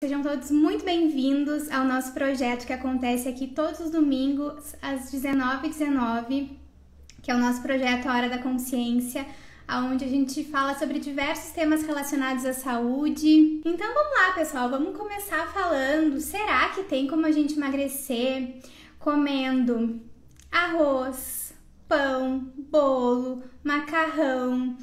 Sejam todos muito bem-vindos ao nosso projeto que acontece aqui todos os domingos às 19h19, que é o nosso projeto A Hora da Consciência, onde a gente fala sobre diversos temas relacionados à saúde. Então vamos lá, pessoal, vamos começar falando, será que tem como a gente emagrecer comendo arroz, pão, bolo, macarrão,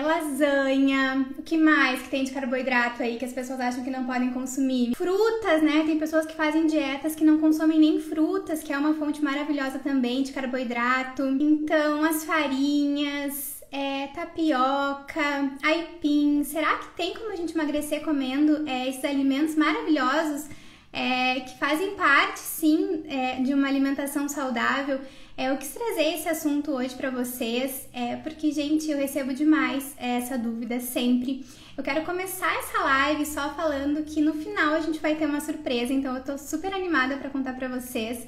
lasanha, o que mais que tem de carboidrato aí que as pessoas acham que não podem consumir? Frutas, né? Tem pessoas que fazem dietas que não consomem nem frutas, que é uma fonte maravilhosa também de carboidrato. Então, as farinhas, tapioca, aipim. Será que tem como a gente emagrecer comendo esses alimentos maravilhosos que fazem parte, sim, de uma alimentação saudável? Eu quis trazer esse assunto hoje pra vocês, porque, gente, eu recebo demais essa dúvida sempre. Eu quero começar essa live só falando que no final a gente vai ter uma surpresa, então eu tô super animada pra contar pra vocês.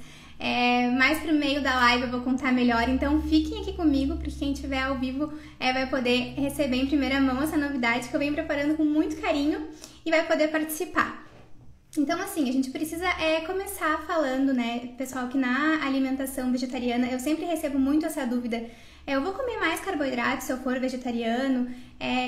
Mais pro meio da live eu vou contar melhor, então fiquem aqui comigo, porque quem estiver ao vivo vai poder receber em primeira mão essa novidade que eu venho preparando com muito carinho e vai poder participar. Então, assim, a gente precisa começar falando, né, pessoal, que na alimentação vegetariana eu sempre recebo muito essa dúvida. Eu vou comer mais carboidratos se eu for vegetariano?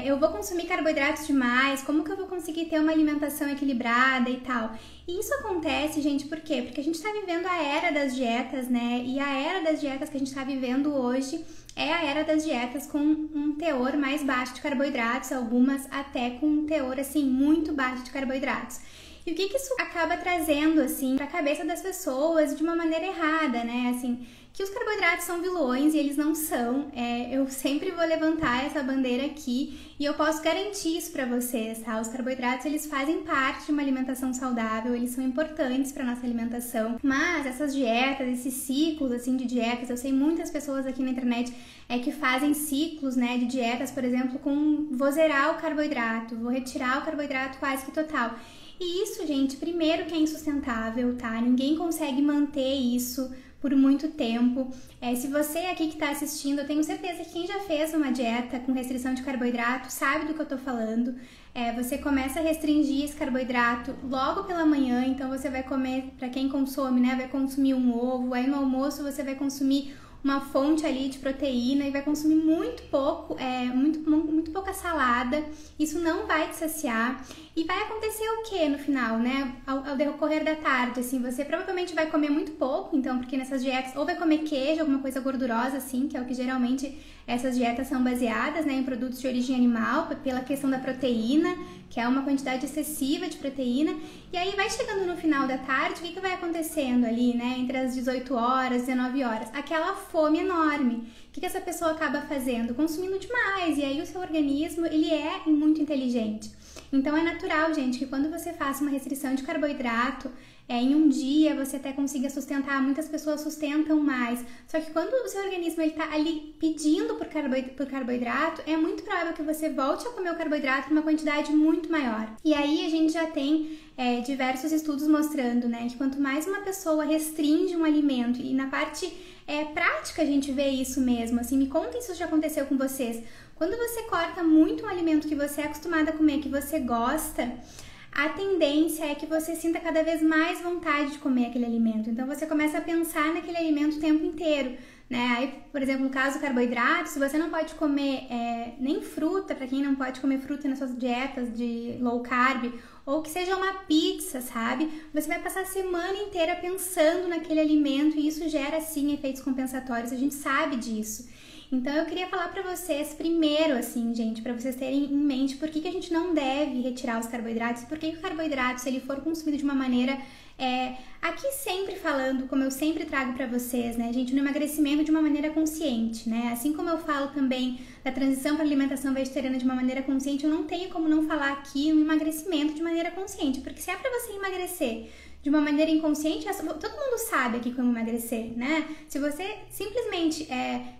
Eu vou consumir carboidratos demais? Como que eu vou conseguir ter uma alimentação equilibrada e tal? E isso acontece, gente, por quê? Porque a gente tá vivendo a era das dietas, né? E a era das dietas que a gente tá vivendo hoje é a era das dietas com um teor mais baixo de carboidratos, algumas até com um teor, assim, muito baixo de carboidratos. E o que isso acaba trazendo, assim, pra cabeça das pessoas de uma maneira errada, né? Assim, que os carboidratos são vilões e eles não são. Eu sempre vou levantar essa bandeira aqui e eu posso garantir isso pra vocês, tá? Os carboidratos, eles fazem parte de uma alimentação saudável, eles são importantes pra nossa alimentação. Mas essas dietas, esses ciclos, assim, de dietas, eu sei muitas pessoas aqui na internet que fazem ciclos, né, de dietas, por exemplo, com vou zerar o carboidrato, vou retirar o carboidrato quase que total. E isso, gente, primeiro que é insustentável, tá? Ninguém consegue manter isso por muito tempo. Se você aqui que tá assistindo, eu tenho certeza que quem já fez uma dieta com restrição de carboidrato sabe do que eu tô falando. Você começa a restringir esse carboidrato logo pela manhã, então você vai comer, pra quem consome, né, vai consumir um ovo, aí no almoço você vai consumir uma fonte ali de proteína e vai consumir muito pouco, muito pouca salada. Isso não vai te saciar. E vai acontecer o que no final, né? Ao decorrer da tarde, assim, você provavelmente vai comer muito pouco, então, porque nessas dietas, ou vai comer queijo, alguma coisa gordurosa, assim, que é o que geralmente essas dietas são baseadas, né, em produtos de origem animal, pela questão da proteína, que é uma quantidade excessiva de proteína. E aí vai chegando no final da tarde, o que vai acontecendo ali, né, entre as 18 horas e 19 horas? Aquela fome enorme. O que essa pessoa acaba fazendo? Consumindo demais, e aí o seu organismo, ele é muito inteligente. Então é natural, gente, que quando você faça uma restrição de carboidrato, em um dia você até consiga sustentar, muitas pessoas sustentam mais. Só que quando o seu organismo ele tá ali pedindo por carboidrato, é muito provável que você volte a comer o carboidrato em uma quantidade muito maior. E aí a gente já tem diversos estudos mostrando, né, que quanto mais uma pessoa restringe um alimento, e na parte prática a gente vê isso mesmo, assim, me contem se isso já aconteceu com vocês. Quando você corta muito um alimento que você é acostumada a comer, que você gosta, a tendência é que você sinta cada vez mais vontade de comer aquele alimento. Então você começa a pensar naquele alimento o tempo inteiro, né? Aí, por exemplo, no caso do carboidrato, se você não pode comer nem fruta, para quem não pode comer fruta nas suas dietas de low carb, ou que seja uma pizza, sabe? Você vai passar a semana inteira pensando naquele alimento e isso gera, sim, efeitos compensatórios. A gente sabe disso. Então eu queria falar pra vocês primeiro, assim, gente, pra vocês terem em mente por que a gente não deve retirar os carboidratos, por que o carboidrato, se ele for consumido de uma maneira, aqui sempre falando, como eu sempre trago pra vocês, né, gente, no emagrecimento de uma maneira consciente, né, assim como eu falo também da transição para alimentação vegetariana de uma maneira consciente, eu não tenho como não falar aqui um emagrecimento de maneira consciente, porque se é pra você emagrecer de uma maneira inconsciente, todo mundo sabe aqui como emagrecer, né? Se você simplesmente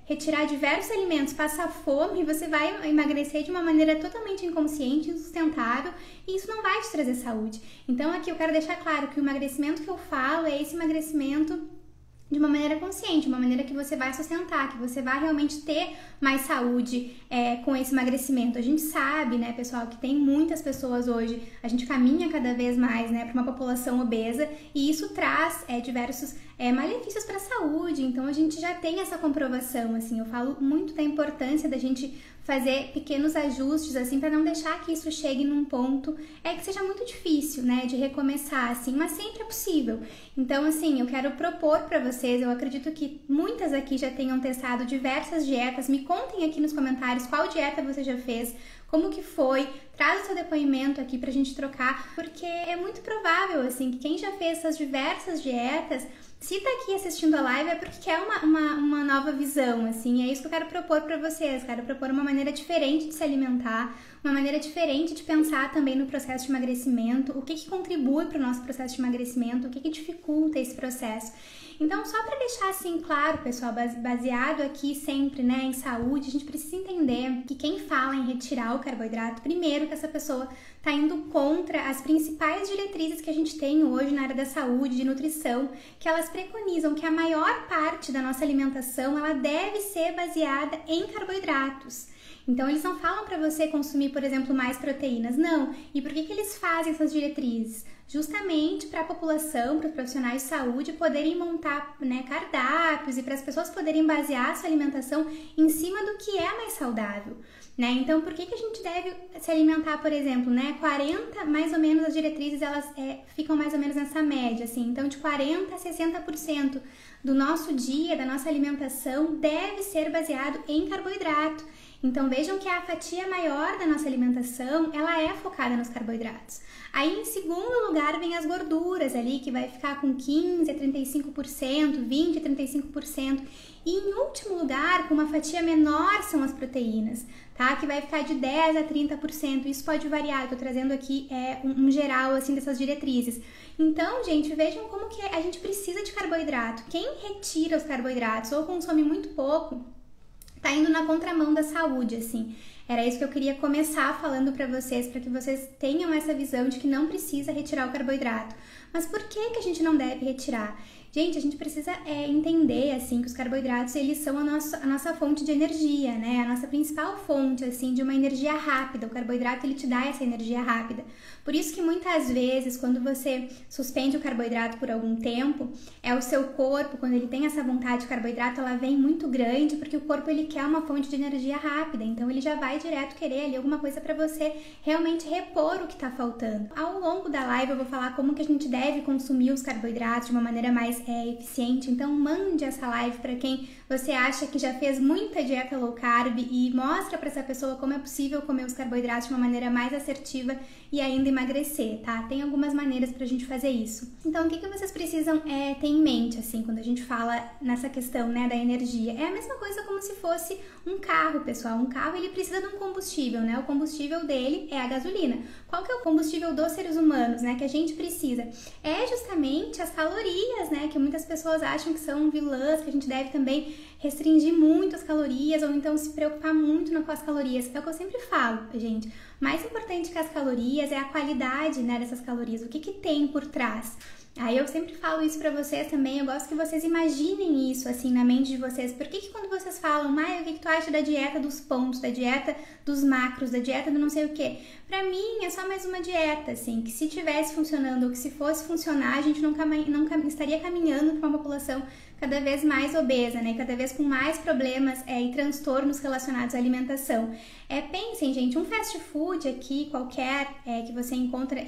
retirar diversos alimentos, passar fome, você vai emagrecer de uma maneira totalmente inconsciente, insustentável, e isso não vai te trazer saúde. Então aqui eu quero deixar claro que o emagrecimento que eu falo é esse emagrecimento de uma maneira consciente, uma maneira que você vai sustentar, que você vai realmente ter mais saúde com esse emagrecimento. A gente sabe, né, pessoal, que tem muitas pessoas hoje, a gente caminha cada vez mais, né, para uma população obesa, e isso traz diversos malefícios para a saúde. Então a gente já tem essa comprovação, assim. Eu falo muito da importância da gente fazer pequenos ajustes, assim, para não deixar que isso chegue num ponto que seja muito difícil, né, de recomeçar, assim, mas sempre é possível. Então, assim, eu quero propor para vocês, eu acredito que muitas aqui já tenham testado diversas dietas, me contem aqui nos comentários qual dieta você já fez, como que foi, traz o seu depoimento aqui pra gente trocar, porque é muito provável, assim, que quem já fez essas diversas dietas, se tá aqui assistindo a live é porque quer uma nova visão, assim, é isso que eu quero propor pra vocês, quero propor uma maneira diferente de se alimentar, uma maneira diferente de pensar também no processo de emagrecimento, o que contribui para o nosso processo de emagrecimento, o que dificulta esse processo. Então, só para deixar assim claro, pessoal, baseado aqui sempre, né, em saúde, a gente precisa entender que quem fala em retirar o carboidrato, primeiro que essa pessoa está indo contra as principais diretrizes que a gente tem hoje na área da saúde, de nutrição, que elas preconizam que a maior parte da nossa alimentação, ela deve ser baseada em carboidratos. Então, eles não falam para você consumir, por exemplo, mais proteínas, não. E por que eles fazem essas diretrizes? Justamente para a população, para os profissionais de saúde poderem montar, né, cardápios e para as pessoas poderem basear a sua alimentação em cima do que é mais saudável, né? Então, por que a gente deve se alimentar, por exemplo, né? 40, mais ou menos, as diretrizes, elas ficam mais ou menos nessa média, assim. Então, de 40% a 60% do nosso dia, da nossa alimentação, deve ser baseado em carboidrato. Então, vejam que a fatia maior da nossa alimentação, ela é focada nos carboidratos. Aí, em segundo lugar, vem as gorduras ali, que vai ficar com 15% a 35%, 20% a 35%. E, em último lugar, com uma fatia menor, são as proteínas, tá? Que vai ficar de 10% a 30%. Isso pode variar, eu tô trazendo aqui um geral, assim, dessas diretrizes. Então, gente, vejam como que a gente precisa de carboidrato. Quem retira os carboidratos ou consome muito pouco, tá indo na contramão da saúde, assim. Era isso que eu queria começar falando para vocês que tenham essa visão de que não precisa retirar o carboidrato. Mas por que a gente não deve retirar? Gente, a gente precisa entender, assim, que os carboidratos, eles são a nossa fonte de energia, né? A nossa principal fonte, assim, de uma energia rápida. O carboidrato, ele te dá essa energia rápida. Por isso que muitas vezes, quando você suspende o carboidrato por algum tempo, o seu corpo, quando ele tem essa vontade de carboidrato, ela vem muito grande, porque o corpo, ele quer uma fonte de energia rápida. Então, ele já vai direto querer ali alguma coisa para você realmente repor o que tá faltando. Ao longo da live, eu vou falar como que a gente deve consumir os carboidratos de uma maneira mais eficiente. Então, mande essa live para quem você acha que já fez muita dieta low carb e mostra para essa pessoa como é possível comer os carboidratos de uma maneira mais assertiva e ainda emagrecer, tá? Tem algumas maneiras pra gente fazer isso. Então, o que vocês precisam ter em mente, assim, quando a gente fala nessa questão, né, da energia? É a mesma coisa como se fosse um carro, pessoal. Um carro, ele precisa de um combustível, né? O combustível dele é a gasolina. Qual que é o combustível dos seres humanos, né, que a gente precisa? É justamente as calorias, né, que muitas pessoas acham que são vilãs, que a gente deve também restringir muito as calorias ou então se preocupar muito com as calorias. É o que eu sempre falo, gente. Mais importante que as calorias é a qualidade, né, dessas calorias. O que tem por trás? Aí eu sempre falo isso pra vocês também, eu gosto que vocês imaginem isso, assim, na mente de vocês. Por que quando vocês falam, Maia, o que tu acha da dieta dos pontos, da dieta dos macros, da dieta do não sei o quê? Pra mim, é só mais uma dieta, assim, que se tivesse funcionando ou que se fosse funcionar, a gente nunca estaria caminhando pra uma população cada vez mais obesa, né? Cada vez com mais problemas e transtornos relacionados à alimentação. Pensem, gente, um fast food aqui, qualquer, que você encontra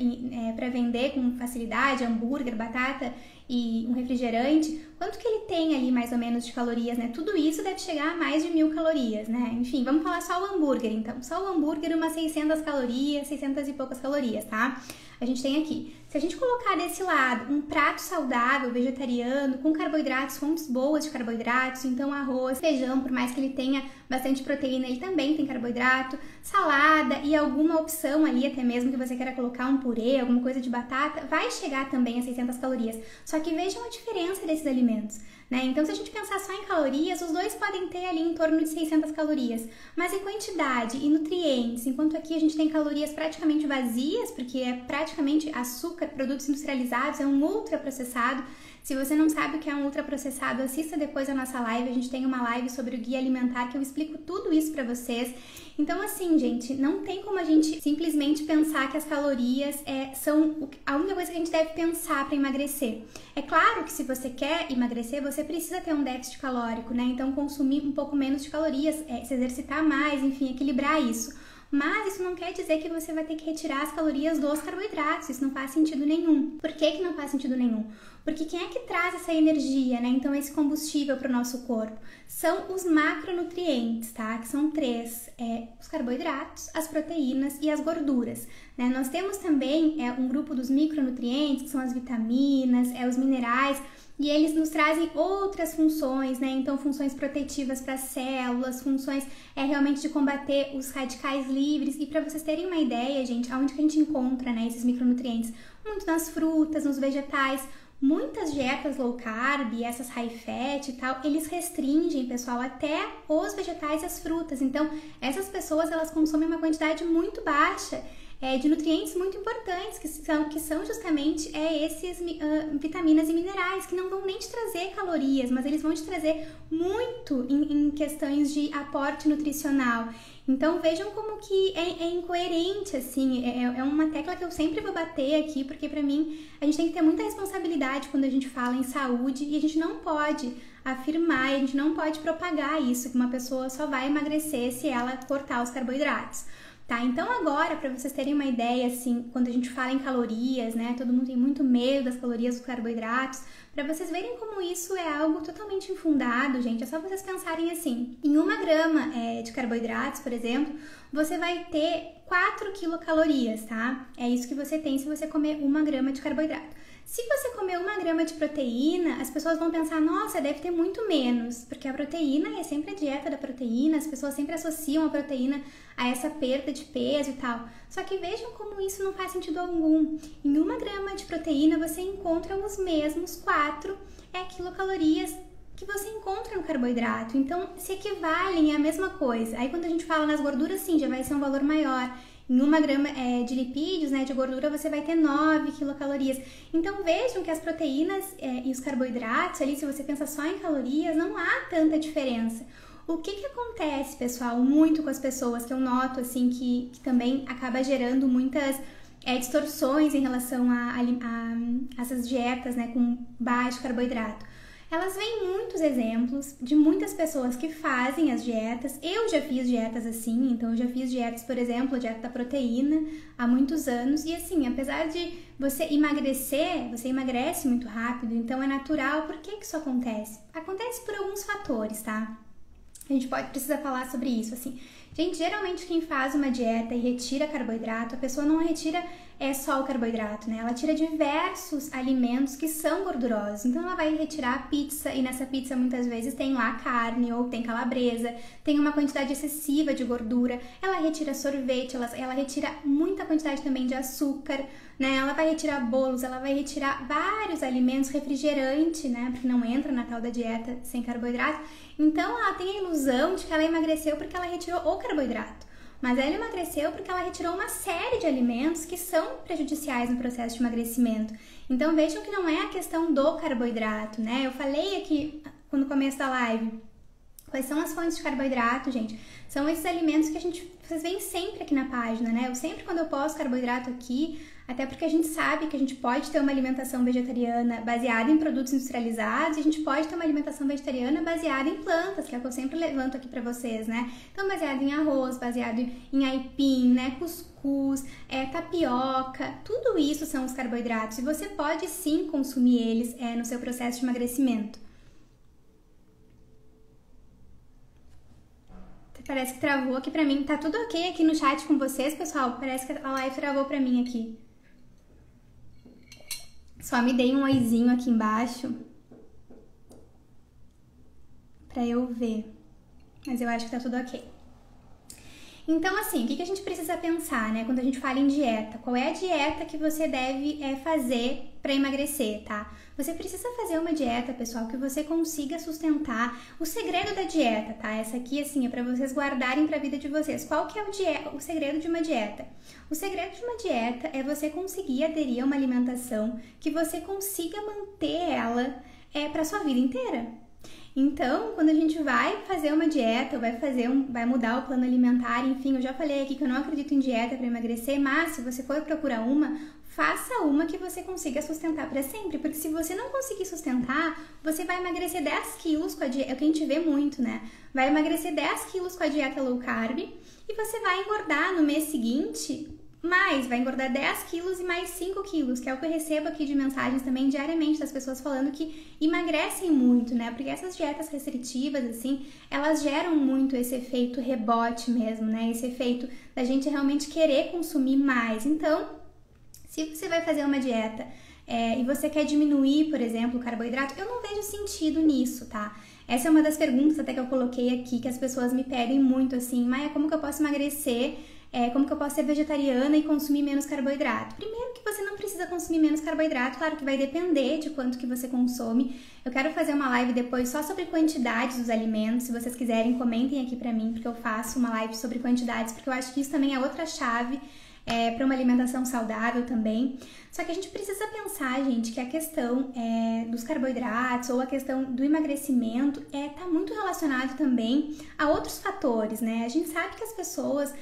para vender com facilidade, hambúrguer, batata e um refrigerante, quanto que ele tem ali mais ou menos de calorias, né? Tudo isso deve chegar a mais de 1000 calorias, né? Enfim, vamos falar só o hambúrguer, então. Só o hambúrguer, umas 600 calorias, 600 e poucas calorias, tá? A gente tem aqui. Se a gente colocar desse lado um prato saudável, vegetariano, com carboidratos, fontes boas de carboidratos, então arroz, feijão, por mais que ele tenha bastante proteína, ele também tem carboidrato, salada e alguma opção ali, até mesmo que você queira colocar um purê, alguma coisa de batata, vai chegar também a 600 calorias. Só que vejam a diferença desses alimentos, né? Então, se a gente pensar só em calorias, os dois podem ter ali em torno de 600 calorias, mas em quantidade e nutrientes, enquanto aqui a gente tem calorias praticamente vazias, porque é praticamente praticamente açúcar, produtos industrializados, é um ultraprocessado. Se você não sabe o que é um ultraprocessado, assista depois a nossa live. A gente tem uma live sobre o guia alimentar que eu explico tudo isso pra vocês. Então, assim, gente, não tem como a gente simplesmente pensar que as calorias são a única coisa que a gente deve pensar para emagrecer. É claro que se você quer emagrecer, você precisa ter um déficit calórico, né? Então, consumir um pouco menos de calorias, se exercitar mais, enfim, equilibrar isso. Mas isso não quer dizer que você vai ter que retirar as calorias dos carboidratos, isso não faz sentido nenhum. Por que que não faz sentido nenhum? Porque quem é que traz essa energia, né? Então, esse combustível para o nosso corpo? São os macronutrientes, tá? Que são 3, os carboidratos, as proteínas e as gorduras, né? Nós temos também um grupo dos micronutrientes, que são as vitaminas, os minerais, e eles nos trazem outras funções, né? Então, funções protetivas para as células, funções realmente de combater os radicais livres. E para vocês terem uma ideia, gente, aonde que a gente encontra, né, esses micronutrientes? Muito nas frutas, nos vegetais. Muitas dietas low carb, essas high fat e tal, eles restringem, pessoal, até os vegetais e as frutas. Então, essas pessoas, elas consomem uma quantidade muito baixa de nutrientes muito importantes, que são justamente esses vitaminas e minerais, que não vão nem te trazer calorias, mas eles vão te trazer muito em questões de aporte nutricional. Então vejam como que é incoerente, assim, é uma tecla que eu sempre vou bater aqui, porque pra mim a gente tem que ter muita responsabilidade quando a gente fala em saúde, e a gente não pode afirmar, a gente não pode propagar isso, que uma pessoa só vai emagrecer se ela cortar os carboidratos. Tá, então agora, para vocês terem uma ideia, assim, quando a gente fala em calorias, né, todo mundo tem muito medo das calorias dos carboidratos, para vocês verem como isso é algo totalmente infundado, gente, é só vocês pensarem assim, em 1 grama de carboidratos, por exemplo, você vai ter 4 quilocalorias, tá? É isso que você tem se você comer 1 grama de carboidrato. Se você comer 1 grama de proteína, as pessoas vão pensar, nossa, deve ter muito menos, porque a proteína é sempre a dieta da proteína, as pessoas sempre associam a proteína a essa perda de peso e tal. Só que vejam como isso não faz sentido algum. Em 1 grama de proteína você encontra os mesmos 4 quilocalorias que você encontra no carboidrato. Então, se equivalem, é a mesma coisa. Aí quando a gente fala nas gorduras, sim, já vai ser um valor maior. Em 1 grama de lipídios, né, de gordura, você vai ter 9 quilocalorias. Então vejam que as proteínas e os carboidratos, ali, se você pensa só em calorias, não há tanta diferença. O que acontece, pessoal, muito com as pessoas, que eu noto, assim, que também acaba gerando muitas distorções em relação a essas dietas, né, com baixo carboidrato. Elas veem muitos exemplos de muitas pessoas que fazem as dietas. Eu já fiz dietas assim, então eu já fiz dietas, por exemplo, a dieta da proteína há muitos anos. E assim, apesar de você emagrecer, você emagrece muito rápido, então é natural. Por que isso acontece? Acontece por alguns fatores, tá? A gente precisa falar sobre isso, assim. Gente, geralmente quem faz uma dieta e retira carboidrato, a pessoa não retira só o carboidrato, né? Ela tira diversos alimentos que são gordurosos. Então ela vai retirar a pizza e nessa pizza muitas vezes tem lá carne ou tem calabresa, tem uma quantidade excessiva de gordura. Ela retira sorvete, ela retira muita quantidade também de açúcar, né? Ela vai retirar bolos, ela vai retirar vários alimentos, refrigerante, né? Porque não entra na tal da dieta sem carboidrato. Então ela tem a ilusão de que ela emagreceu porque ela retirou o carboidrato. Mas ela emagreceu porque ela retirou uma série de alimentos que são prejudiciais no processo de emagrecimento. Então vejam que não é a questão do carboidrato, né? Eu falei aqui no começo da live, quais são as fontes de carboidrato, gente? São esses alimentos que vocês veem sempre aqui na página, né? Quando eu posto carboidrato aqui, até porque a gente sabe que a gente pode ter uma alimentação vegetariana baseada em produtos industrializados e a gente pode ter uma alimentação vegetariana baseada em plantas, que é o que eu sempre levanto aqui pra vocês, né? Então, baseado em arroz, baseado em aipim, né? Cuscuz, tapioca, tudo isso são os carboidratos e você pode sim consumir eles no seu processo de emagrecimento. Parece que travou aqui pra mim. Tá tudo ok aqui no chat com vocês, pessoal? Parece que a live travou pra mim aqui. Só me dei um oizinho aqui embaixo pra eu ver. Mas eu acho que tá tudo ok. Então, assim, o que a gente precisa pensar, né, quando a gente fala em dieta? Qual é a dieta que você deve fazer para emagrecer, tá? Você precisa fazer uma dieta, pessoal, que você consiga sustentar. O segredo da dieta, tá? Essa aqui, assim, é para vocês guardarem para a vida de vocês. Qual que é o segredo de uma dieta? O segredo de uma dieta é você conseguir aderir a uma alimentação que você consiga manter ela para sua vida inteira. Então, quando a gente vai fazer uma dieta, vai mudar o plano alimentar, enfim, eu já falei aqui que eu não acredito em dieta para emagrecer, mas se você for procurar faça uma que você consiga sustentar para sempre, porque se você não conseguir sustentar, você vai emagrecer 10 quilos com a dieta, é o que a gente vê muito, né? Vai emagrecer 10 quilos com a dieta low carb e você vai engordar no mês seguinte vai engordar 10 quilos e mais 5 quilos, que é o que eu recebo aqui de mensagens também diariamente das pessoas falando que emagrecem muito, né? Porque essas dietas restritivas, assim, elas geram muito esse efeito rebote mesmo, né? Esse efeito da gente realmente querer consumir mais. Então, se você vai fazer uma dieta e você quer diminuir, por exemplo, o carboidrato, eu não vejo sentido nisso, tá? Essa é uma das perguntas até que eu coloquei aqui, que as pessoas me pedem muito, assim, Maia, como que eu posso emagrecer? Como que eu posso ser vegetariana e consumir menos carboidrato? Primeiro que você não precisa consumir menos carboidrato, claro que vai depender de quanto que você consome. Eu quero fazer uma live depois só sobre quantidades dos alimentos, se vocês quiserem comentem aqui pra mim, porque eu faço uma live sobre quantidades, porque eu acho que isso também é outra chave para uma alimentação saudável também. Só que a gente precisa pensar, gente, que a questão dos carboidratos ou a questão do emagrecimento tá muito relacionado também a outros fatores, né? A gente sabe que as pessoas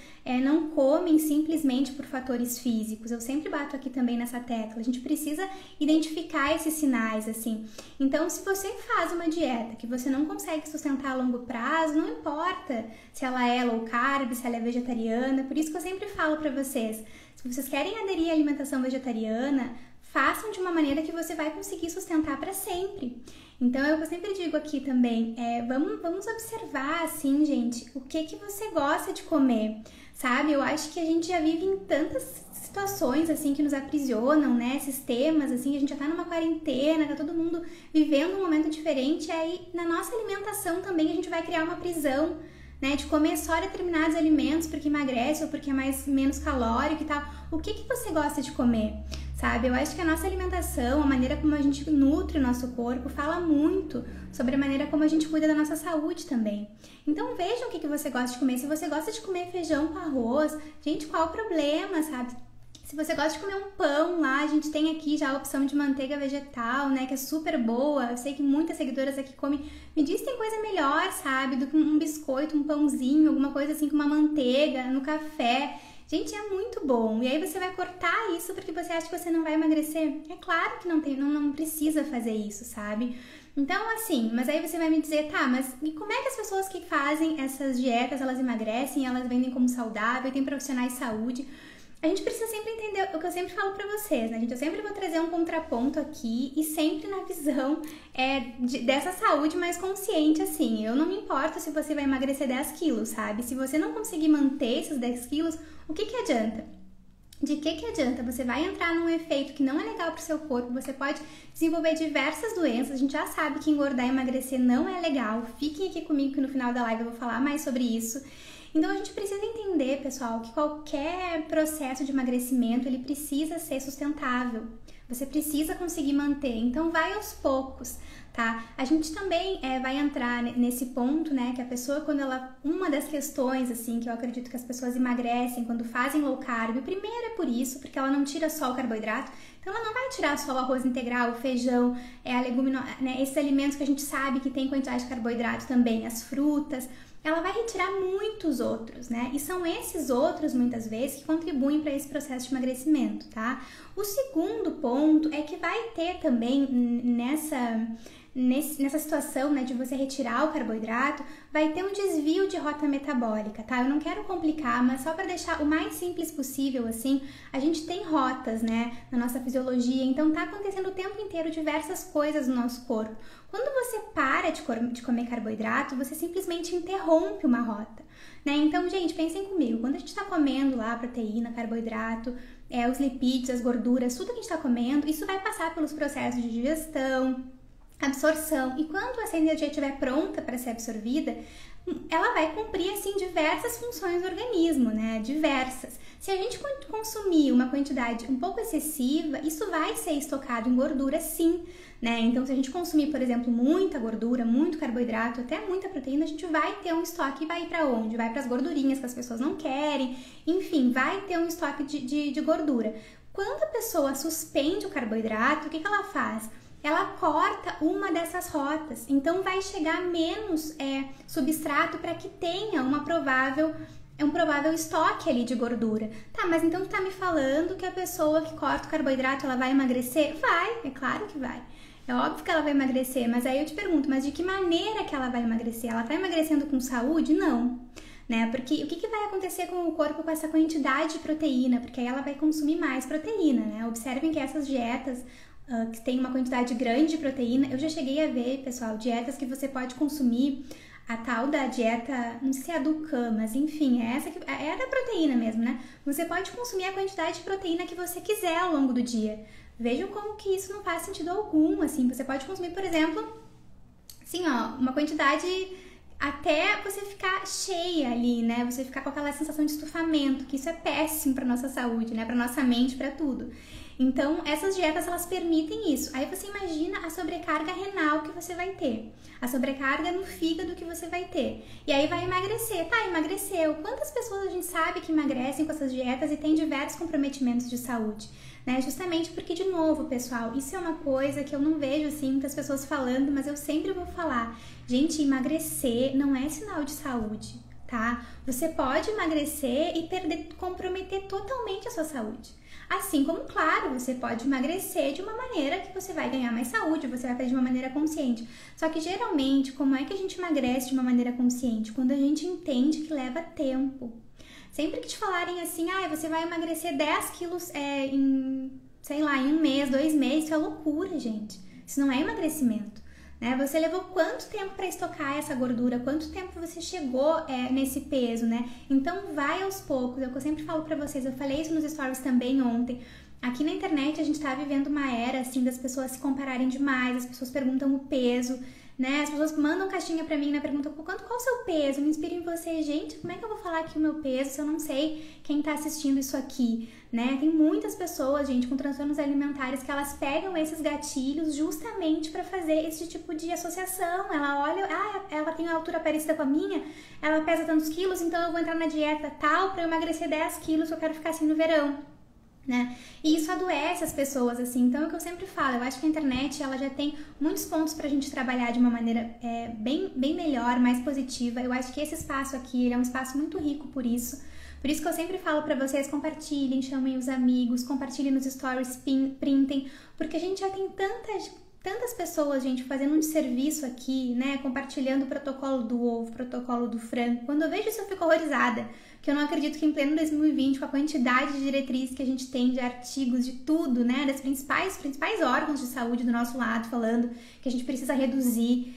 não comem simplesmente por fatores físicos. Eu sempre bato aqui também nessa tecla. A gente precisa identificar esses sinais, assim. Então, se você faz uma dieta que você não consegue sustentar a longo prazo, não importa se ela é low carb, se ela é vegetariana. Por isso que eu sempre falo pra vocês, se vocês querem aderir à alimentação vegetariana, façam de uma maneira que você vai conseguir sustentar para sempre. Então, eu sempre digo aqui também, vamos observar, assim, gente, o que você gosta de comer, sabe? Eu acho que a gente já vive em tantas situações, assim, que nos aprisionam, né? Sistemas, assim, a gente já tá numa quarentena, tá todo mundo vivendo um momento diferente, aí na nossa alimentação também a gente vai criar uma prisão, né, de comer só determinados alimentos porque emagrece ou porque é menos calórico e tal. O que você gosta de comer, sabe? Eu acho que a nossa alimentação, a maneira como a gente nutre o nosso corpo, fala muito sobre a maneira como a gente cuida da nossa saúde também. Então vejam o que você gosta de comer. Se você gosta de comer feijão com arroz, gente, qual o problema, sabe? Se você gosta de comer um pão lá, a gente tem aqui já a opção de manteiga vegetal, né, que é super boa. Eu sei que muitas seguidoras aqui comem. Me diz se tem coisa melhor, sabe, do que um biscoito, um pãozinho, alguma coisa assim com uma manteiga no café. Gente, é muito bom. E aí você vai cortar isso porque você acha que você não vai emagrecer? É claro que não precisa fazer isso, sabe? Então, assim, mas aí você vai me dizer, tá, mas e como é que as pessoas que fazem essas dietas, elas emagrecem, elas vendem como saudável, tem profissionais de saúde? A gente precisa sempre entender o que eu sempre falo pra vocês, né, gente? Eu sempre vou trazer um contraponto aqui e sempre na visão dessa saúde mais consciente, assim. Eu não me importo se você vai emagrecer 10 quilos, sabe? Se você não conseguir manter esses 10 quilos, o que adianta? De que adianta? Você vai entrar num efeito que não é legal pro seu corpo, você pode desenvolver diversas doenças. A gente já sabe que engordar e emagrecer não é legal. Fiquem aqui comigo que no final da live eu vou falar mais sobre isso. Então a gente precisa entender, pessoal, que qualquer processo de emagrecimento, ele precisa ser sustentável. Você precisa conseguir manter, então vai aos poucos, tá? A gente também vai entrar nesse ponto, né, que a pessoa, uma das questões, assim, que eu acredito que as pessoas emagrecem quando fazem low carb, o primeiro é por isso, porque ela não tira só o carboidrato, então ela não vai tirar só o arroz integral, o feijão, a leguminosa, né, esses alimentos que a gente sabe que tem quantidade de carboidrato também, as frutas, ela vai retirar muitos outros, né? E são esses outros, muitas vezes, que contribuem para esse processo de emagrecimento, tá? O segundo ponto é que vai ter também nessa situação, né, de você retirar o carboidrato, vai ter um desvio de rota metabólica, tá? Eu não quero complicar, mas só para deixar o mais simples possível, assim, a gente tem rotas, né, na nossa fisiologia, então tá acontecendo o tempo inteiro diversas coisas no nosso corpo. Quando você para de comer carboidrato, você simplesmente interrompe uma rota, né? Então, gente, pensem comigo, quando a gente tá comendo lá proteína, carboidrato, os lipídios, as gorduras, tudo que a gente tá comendo, isso vai passar pelos processos de digestão, absorção. E quando essa energia estiver pronta para ser absorvida, ela vai cumprir, assim, diversas funções do organismo, né? Diversas. Se a gente consumir uma quantidade um pouco excessiva, isso vai ser estocado em gordura, sim, né? Então, se a gente consumir, por exemplo, muita gordura, muito carboidrato, até muita proteína, a gente vai ter um estoque. E vai para onde? Vai para as gordurinhas que as pessoas não querem. Enfim, vai ter um estoque de gordura. Quando a pessoa suspende o carboidrato, o que ela faz? Ela corta uma dessas rotas, então vai chegar menos substrato para que tenha um provável estoque ali de gordura. Tá, mas então tu tá me falando que a pessoa que corta o carboidrato, ela vai emagrecer? Vai, é claro que vai. É óbvio que ela vai emagrecer, mas aí eu te pergunto, mas de que maneira que ela vai emagrecer? Ela tá emagrecendo com saúde? Não. Né? Porque o que vai acontecer com o corpo com essa quantidade de proteína? Porque aí ela vai consumir mais proteína, né? Observem que essas dietas que tem uma quantidade grande de proteína, eu já cheguei a ver, pessoal, dietas que você pode consumir, a tal da dieta, não sei se é a Dukan, mas enfim, é essa que é da proteína mesmo, né? Você pode consumir a quantidade de proteína que você quiser ao longo do dia. Vejam como que isso não faz sentido algum, assim, você pode consumir, por exemplo, assim, ó, uma quantidade até você ficar cheia ali, né? Você ficar com aquela sensação de estufamento, que isso é péssimo para nossa saúde, né? Para nossa mente, para tudo. Então, essas dietas, elas permitem isso. Aí você imagina a sobrecarga renal que você vai ter. A sobrecarga no fígado que você vai ter. E aí vai emagrecer. Tá, emagreceu. Quantas pessoas a gente sabe que emagrecem com essas dietas e tem diversos comprometimentos de saúde? Né? Justamente porque, de novo, pessoal, isso é uma coisa que eu não vejo, assim, muitas pessoas falando, mas eu sempre vou falar. Gente, emagrecer não é sinal de saúde, tá? Você pode emagrecer e comprometer totalmente a sua saúde. Assim como, claro, você pode emagrecer de uma maneira que você vai ganhar mais saúde, você vai fazer de uma maneira consciente. Só que, geralmente, como é que a gente emagrece de uma maneira consciente? Quando a gente entende que leva tempo. Sempre que te falarem assim, você vai emagrecer 10 quilos em, sei lá, em 1 mês, 2 meses, isso é loucura, gente. Isso não é emagrecimento. Né? Você levou quanto tempo para estocar essa gordura? Quanto tempo você chegou nesse peso, né? Então vai aos poucos, é o que eu sempre falo para vocês, eu falei isso nos stories também ontem. Aqui na internet a gente tá vivendo uma era, assim, das pessoas se compararem demais, as pessoas perguntam o peso, né? As pessoas mandam caixinha pra mim, né? Perguntam, qual o seu peso? Me inspira em você. Gente, como é que eu vou falar aqui o meu peso se eu não sei quem tá assistindo isso aqui, né? Tem muitas pessoas, gente, com transtornos alimentares que elas pegam esses gatilhos justamente pra fazer esse tipo de associação. Ela olha, ela tem uma altura parecida com a minha, ela pesa tantos quilos, então eu vou entrar na dieta tal pra eu emagrecer 10 quilos, eu quero ficar assim no verão. Né? E isso adoece as pessoas, assim, então é o que eu sempre falo, eu acho que a internet ela já tem muitos pontos pra gente trabalhar de uma maneira bem melhor, mais positiva. Eu acho que esse espaço aqui ele é um espaço muito rico por isso que eu sempre falo pra vocês, compartilhem, chamem os amigos, compartilhem nos stories, printem, porque a gente já tem tantas pessoas, gente, fazendo um serviço aqui, né, compartilhando o protocolo do ovo, protocolo do frango. Quando eu vejo isso eu fico horrorizada, que eu não acredito que em pleno 2020, com a quantidade de diretrizes que a gente tem, de artigos, de tudo, né, das principais órgãos de saúde do nosso lado, falando que a gente precisa reduzir,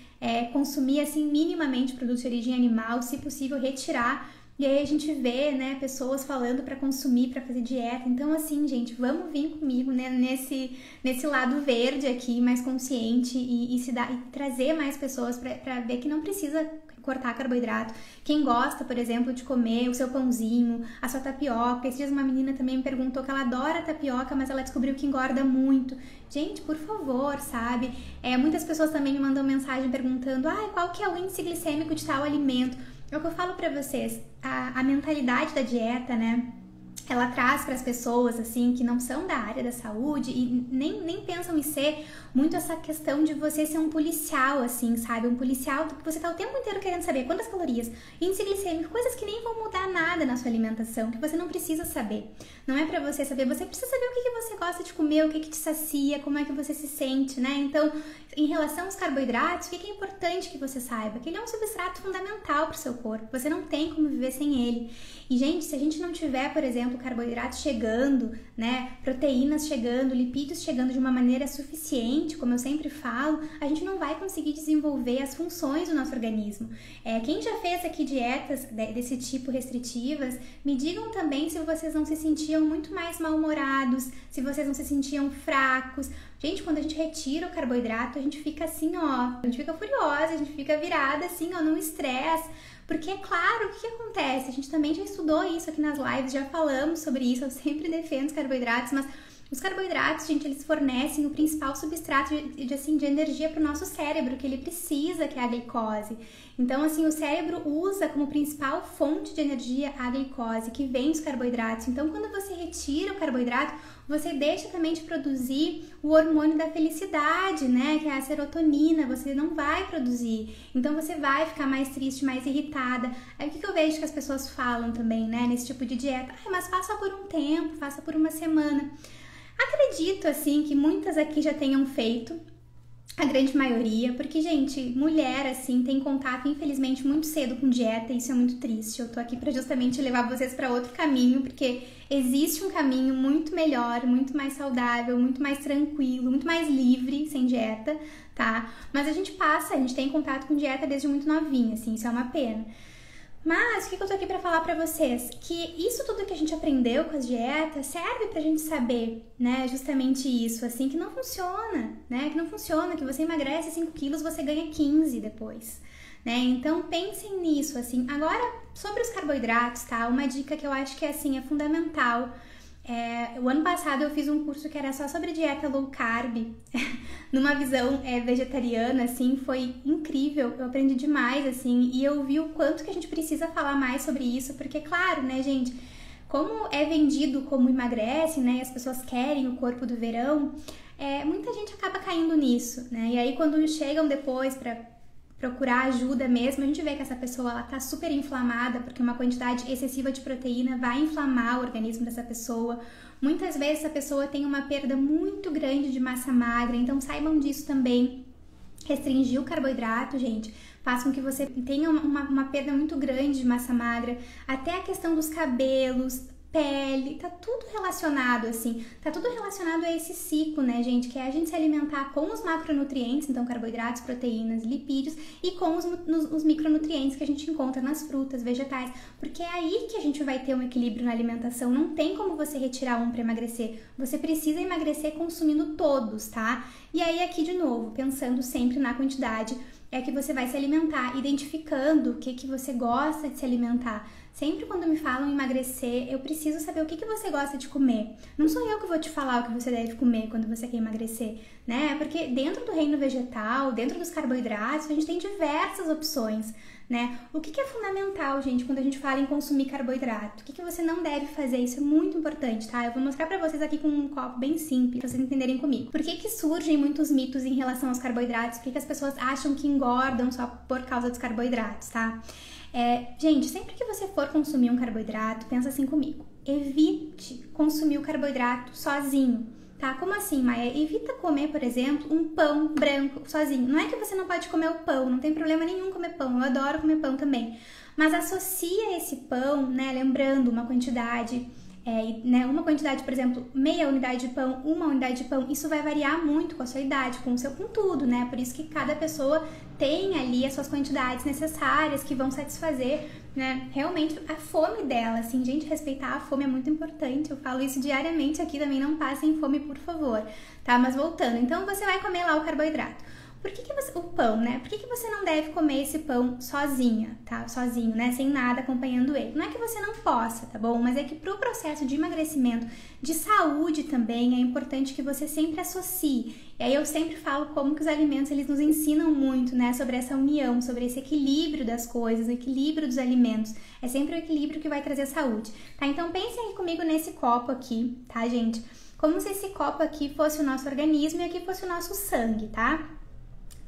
consumir, assim, minimamente produtos de origem animal, se possível retirar. E aí a gente vê, né, pessoas falando para consumir, para fazer dieta. Então, assim, gente, vamos vir comigo, né, nesse lado verde aqui, mais consciente e trazer mais pessoas para ver que não precisa cortar carboidrato. Quem gosta, por exemplo, de comer o seu pãozinho, a sua tapioca. Esses dias uma menina também me perguntou que ela adora tapioca, mas ela descobriu que engorda muito. Gente, por favor, sabe? Muitas pessoas também me mandam mensagem perguntando, qual que é o índice glicêmico de tal alimento? É o que eu falo pra vocês, a mentalidade da dieta, né, ela traz para as pessoas, assim, que não são da área da saúde e nem pensam em ser muito essa questão de você ser um policial, assim, sabe? Um policial que você tá o tempo inteiro querendo saber quantas calorias, índice glicêmico, coisas que nem vão mudar nada na sua alimentação, que você não precisa saber. Não é pra você saber, você precisa saber o que você gosta de comer, o que te sacia, como é que você se sente, né? Então, em relação aos carboidratos, o que é importante que você saiba? Que ele é um substrato fundamental pro seu corpo, você não tem como viver sem ele. E, gente, se a gente não tiver, por exemplo, exemplo, carboidratos chegando, né, proteínas chegando, lipídios chegando de uma maneira suficiente, como eu sempre falo, a gente não vai conseguir desenvolver as funções do nosso organismo. Quem já fez aqui dietas desse tipo restritivas, me digam também se vocês não se sentiam muito mais mal-humorados, se vocês não se sentiam fracos. Gente, quando a gente retira o carboidrato, a gente fica assim, ó, a gente fica furiosa, a gente fica virada assim, ó, num estresse. Porque, é claro, o que acontece? A gente também já estudou isso aqui nas lives, já falamos sobre isso, eu sempre defendo os carboidratos, mas os carboidratos, gente, eles fornecem o principal substrato de energia para o nosso cérebro, que ele precisa, que é a glicose. Então, assim, o cérebro usa como principal fonte de energia a glicose, que vem dos carboidratos. Então, quando você retira o carboidrato, você deixa também de produzir o hormônio da felicidade, né, que é a serotonina, você não vai produzir. Então, você vai ficar mais triste, mais irritada. Aí, o que eu vejo que as pessoas falam também, né, nesse tipo de dieta? Mas faça por um tempo, faça por uma semana. Acredito, assim, que muitas aqui já tenham feito, a grande maioria, porque, gente, mulher, assim, tem contato, infelizmente, muito cedo com dieta, e isso é muito triste. Eu tô aqui pra justamente levar vocês pra outro caminho, porque existe um caminho muito melhor, muito mais saudável, muito mais tranquilo, muito mais livre, sem dieta, tá? Mas a gente tem contato com dieta desde muito novinha, assim, isso é uma pena. Mas, o que eu tô aqui pra falar pra vocês? Que isso tudo que a gente aprendeu com as dietas serve pra gente saber, né, justamente isso, assim, que não funciona, né, que não funciona, que você emagrece 5 quilos, você ganha 15 depois, né, então pensem nisso, assim. Agora, sobre os carboidratos, tá, uma dica que eu acho que, assim, é fundamental. O ano passado eu fiz um curso que era só sobre dieta low carb, numa visão vegetariana, assim, foi incrível, eu aprendi demais, assim, e eu vi o quanto que a gente precisa falar mais sobre isso, porque, claro, né, gente, como é vendido como emagrece, né, e as pessoas querem o corpo do verão, muita gente acaba caindo nisso, né, e aí quando chegam depois pra procurar ajuda mesmo, a gente vê que essa pessoa ela tá super inflamada, porque uma quantidade excessiva de proteína vai inflamar o organismo dessa pessoa. Muitas vezes essa pessoa tem uma perda muito grande de massa magra, então saibam disso também. Restringir o carboidrato, gente, faz com que você tenha uma perda muito grande de massa magra. Até a questão dos cabelos, pele, tá tudo relacionado, assim, tá tudo relacionado a esse ciclo, né, gente, que é a gente se alimentar com os macronutrientes, então carboidratos, proteínas, lipídios, e com os micronutrientes que a gente encontra nas frutas, vegetais, porque é aí que a gente vai ter um equilíbrio na alimentação, não tem como você retirar um para emagrecer, você precisa emagrecer consumindo todos, tá? E aí aqui de novo, pensando sempre na quantidade, que você vai se alimentar, identificando o que você gosta de se alimentar. Sempre quando me falam em emagrecer, eu preciso saber o que você gosta de comer. Não sou eu que vou te falar o que você deve comer quando você quer emagrecer, né? Porque dentro do reino vegetal, dentro dos carboidratos, a gente tem diversas opções, né? O que é fundamental, gente, quando a gente fala em consumir carboidrato? O que você não deve fazer? Isso é muito importante, tá? Eu vou mostrar pra vocês aqui com um copo bem simples, pra vocês entenderem comigo. Por que surgem muitos mitos em relação aos carboidratos? Por que as pessoas acham que engordam só por causa dos carboidratos, tá? Gente, sempre que você for consumir um carboidrato, pensa assim comigo. Evite consumir o carboidrato sozinho, tá? Como assim, Maia? Evita comer, por exemplo, um pão branco sozinho. Não é que você não pode comer o pão, não tem problema nenhum comer pão, eu adoro comer pão também. Mas associa esse pão, né, lembrando uma quantidade, uma quantidade, por exemplo, meia unidade de pão, uma unidade de pão, isso vai variar muito com a sua idade, com tudo, né? Por isso que cada pessoa tem ali as suas quantidades necessárias que vão satisfazer, né, realmente a fome dela, assim, gente, respeitar a fome é muito importante, eu falo isso diariamente aqui também, não passem fome, por favor, tá? Mas voltando, então você vai comer lá o carboidrato. O pão, né? Por que você não deve comer esse pão sozinha, tá? Sozinho, né? Sem nada acompanhando ele. Não é que você não possa, tá bom? Mas é que pro processo de emagrecimento, de saúde também, é importante que você sempre associe. E aí eu sempre falo como que os alimentos, eles nos ensinam muito, né? Sobre essa união, sobre esse equilíbrio das coisas, o equilíbrio dos alimentos. É sempre o equilíbrio que vai trazer saúde, tá? Então pensem aí comigo nesse copo aqui, tá, gente? Como se esse copo aqui fosse o nosso organismo e aqui fosse o nosso sangue, tá?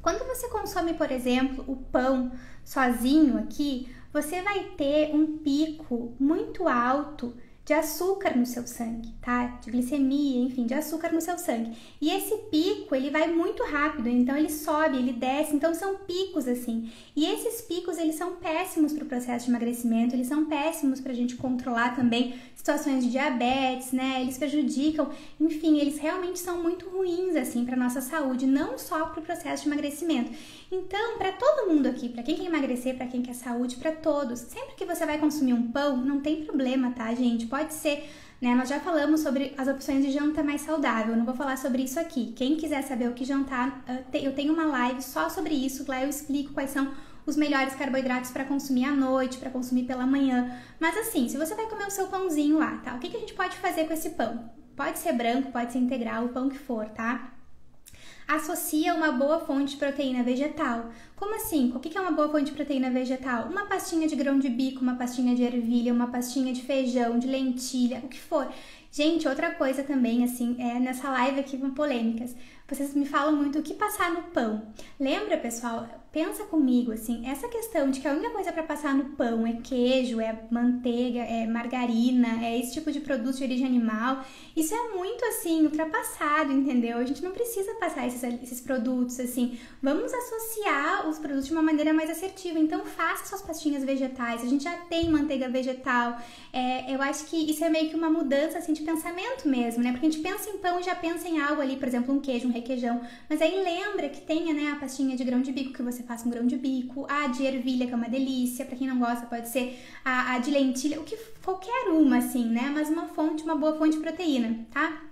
Quando você consome, por exemplo, o pão sozinho aqui, você vai ter um pico muito alto de açúcar no seu sangue, tá? De glicemia, enfim, de açúcar no seu sangue. E esse pico, ele vai muito rápido, então ele sobe, ele desce, então são picos assim. E esses picos, eles são péssimos para o processo de emagrecimento, eles são péssimos para a gente controlar também situações de diabetes, né? Eles prejudicam, enfim, eles realmente são muito ruins, assim, para nossa saúde, não só para o processo de emagrecimento. Então, para todo mundo aqui, para quem quer emagrecer, para quem quer saúde, para todos, sempre que você vai consumir um pão, não tem problema, tá, gente? Pode ser, né? Nós já falamos sobre as opções de janta mais saudável, eu não vou falar sobre isso aqui. Quem quiser saber o que jantar, eu tenho uma live só sobre isso, lá eu explico quais são os melhores carboidratos para consumir à noite, para consumir pela manhã. Mas assim, se você vai comer o seu pãozinho lá, tá? O que a gente pode fazer com esse pão? Pode ser branco, pode ser integral, o pão que for, tá? Associa uma boa fonte de proteína vegetal. Como assim? O que é uma boa fonte de proteína vegetal? Uma pastinha de grão de bico, uma pastinha de ervilha, uma pastinha de feijão, de lentilha, o que for. Gente, outra coisa também, assim, nessa live aqui com polêmicas, vocês me falam muito o que passar no pão. Lembra, pessoal? Pensa comigo, assim, essa questão de que a única coisa para passar no pão é queijo, é manteiga, é margarina, é esse tipo de produto de origem animal, isso é muito, assim, ultrapassado, entendeu? A gente não precisa passar esses produtos, assim, vamos associar os produtos de uma maneira mais assertiva, então faça suas pastinhas vegetais, a gente já tem manteiga vegetal, eu acho que isso é meio que uma mudança, assim, de pensamento mesmo, né? Porque a gente pensa em pão e já pensa em algo ali, por exemplo, um queijo, um requeijão, mas aí lembra que tenha, né, a pastinha de grão de bico que você faça um grão de bico, a de ervilha, que é uma delícia, pra quem não gosta pode ser a de lentilha, qualquer uma, assim, né, mas uma boa fonte de proteína, tá?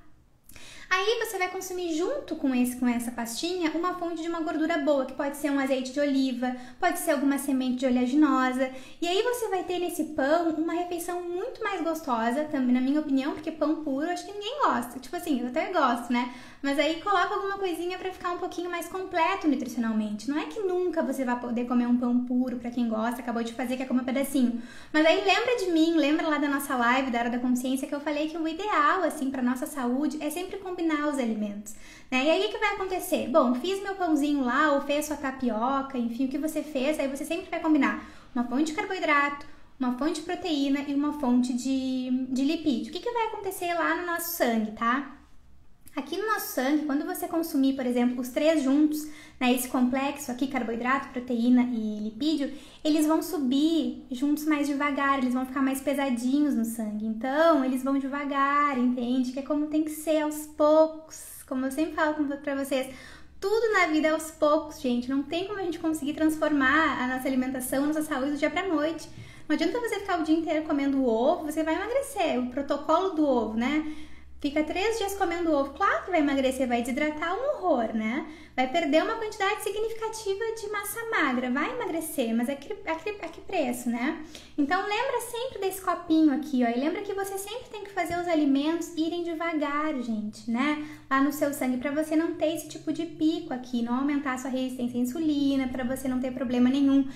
Aí você vai consumir junto com essa pastinha uma fonte de uma gordura boa, que pode ser um azeite de oliva, pode ser alguma semente de oleaginosa. E aí você vai ter nesse pão uma refeição muito mais gostosa, também na minha opinião, porque pão puro acho que ninguém gosta. Tipo assim, eu até gosto, né? Mas aí coloca alguma coisinha pra ficar um pouquinho mais completo nutricionalmente. Não é que nunca você vai poder comer um pão puro, pra quem gosta, acabou de fazer, quer comer um pedacinho. Mas aí lembra de mim, lembra lá da nossa live, da Hora da Consciência, que eu falei que o ideal, assim, pra nossa saúde é sempre combinar os alimentos, né? E aí o que vai acontecer? Bom, fiz meu pãozinho lá, ou fez sua tapioca, enfim, o que você fez, aí você sempre vai combinar uma fonte de carboidrato, uma fonte de proteína e uma fonte de lipídio. O que vai acontecer lá no nosso sangue, tá? Aqui no nosso sangue, quando você consumir, por exemplo, os três juntos, né, esse complexo aqui, carboidrato, proteína e lipídio, eles vão subir juntos mais devagar, eles vão ficar mais pesadinhos no sangue. Então, eles vão devagar, entende? Que é como tem que ser, aos poucos. Como eu sempre falo pra vocês, tudo na vida é aos poucos, gente. Não tem como a gente conseguir transformar a nossa alimentação, a nossa saúde do dia pra noite. Não adianta você ficar o dia inteiro comendo ovo, você vai emagrecer. O protocolo do ovo, né? Fica 3 dias comendo ovo, claro que vai emagrecer, vai desidratar, um horror, né? Vai perder uma quantidade significativa de massa magra, vai emagrecer, mas a que preço, né? Então lembra sempre desse copinho aqui, ó, e lembra que você sempre tem que fazer os alimentos irem devagar, gente, né? Lá no seu sangue, pra você não ter esse tipo de pico aqui, não aumentar a sua resistência à insulina, pra você não ter problema nenhum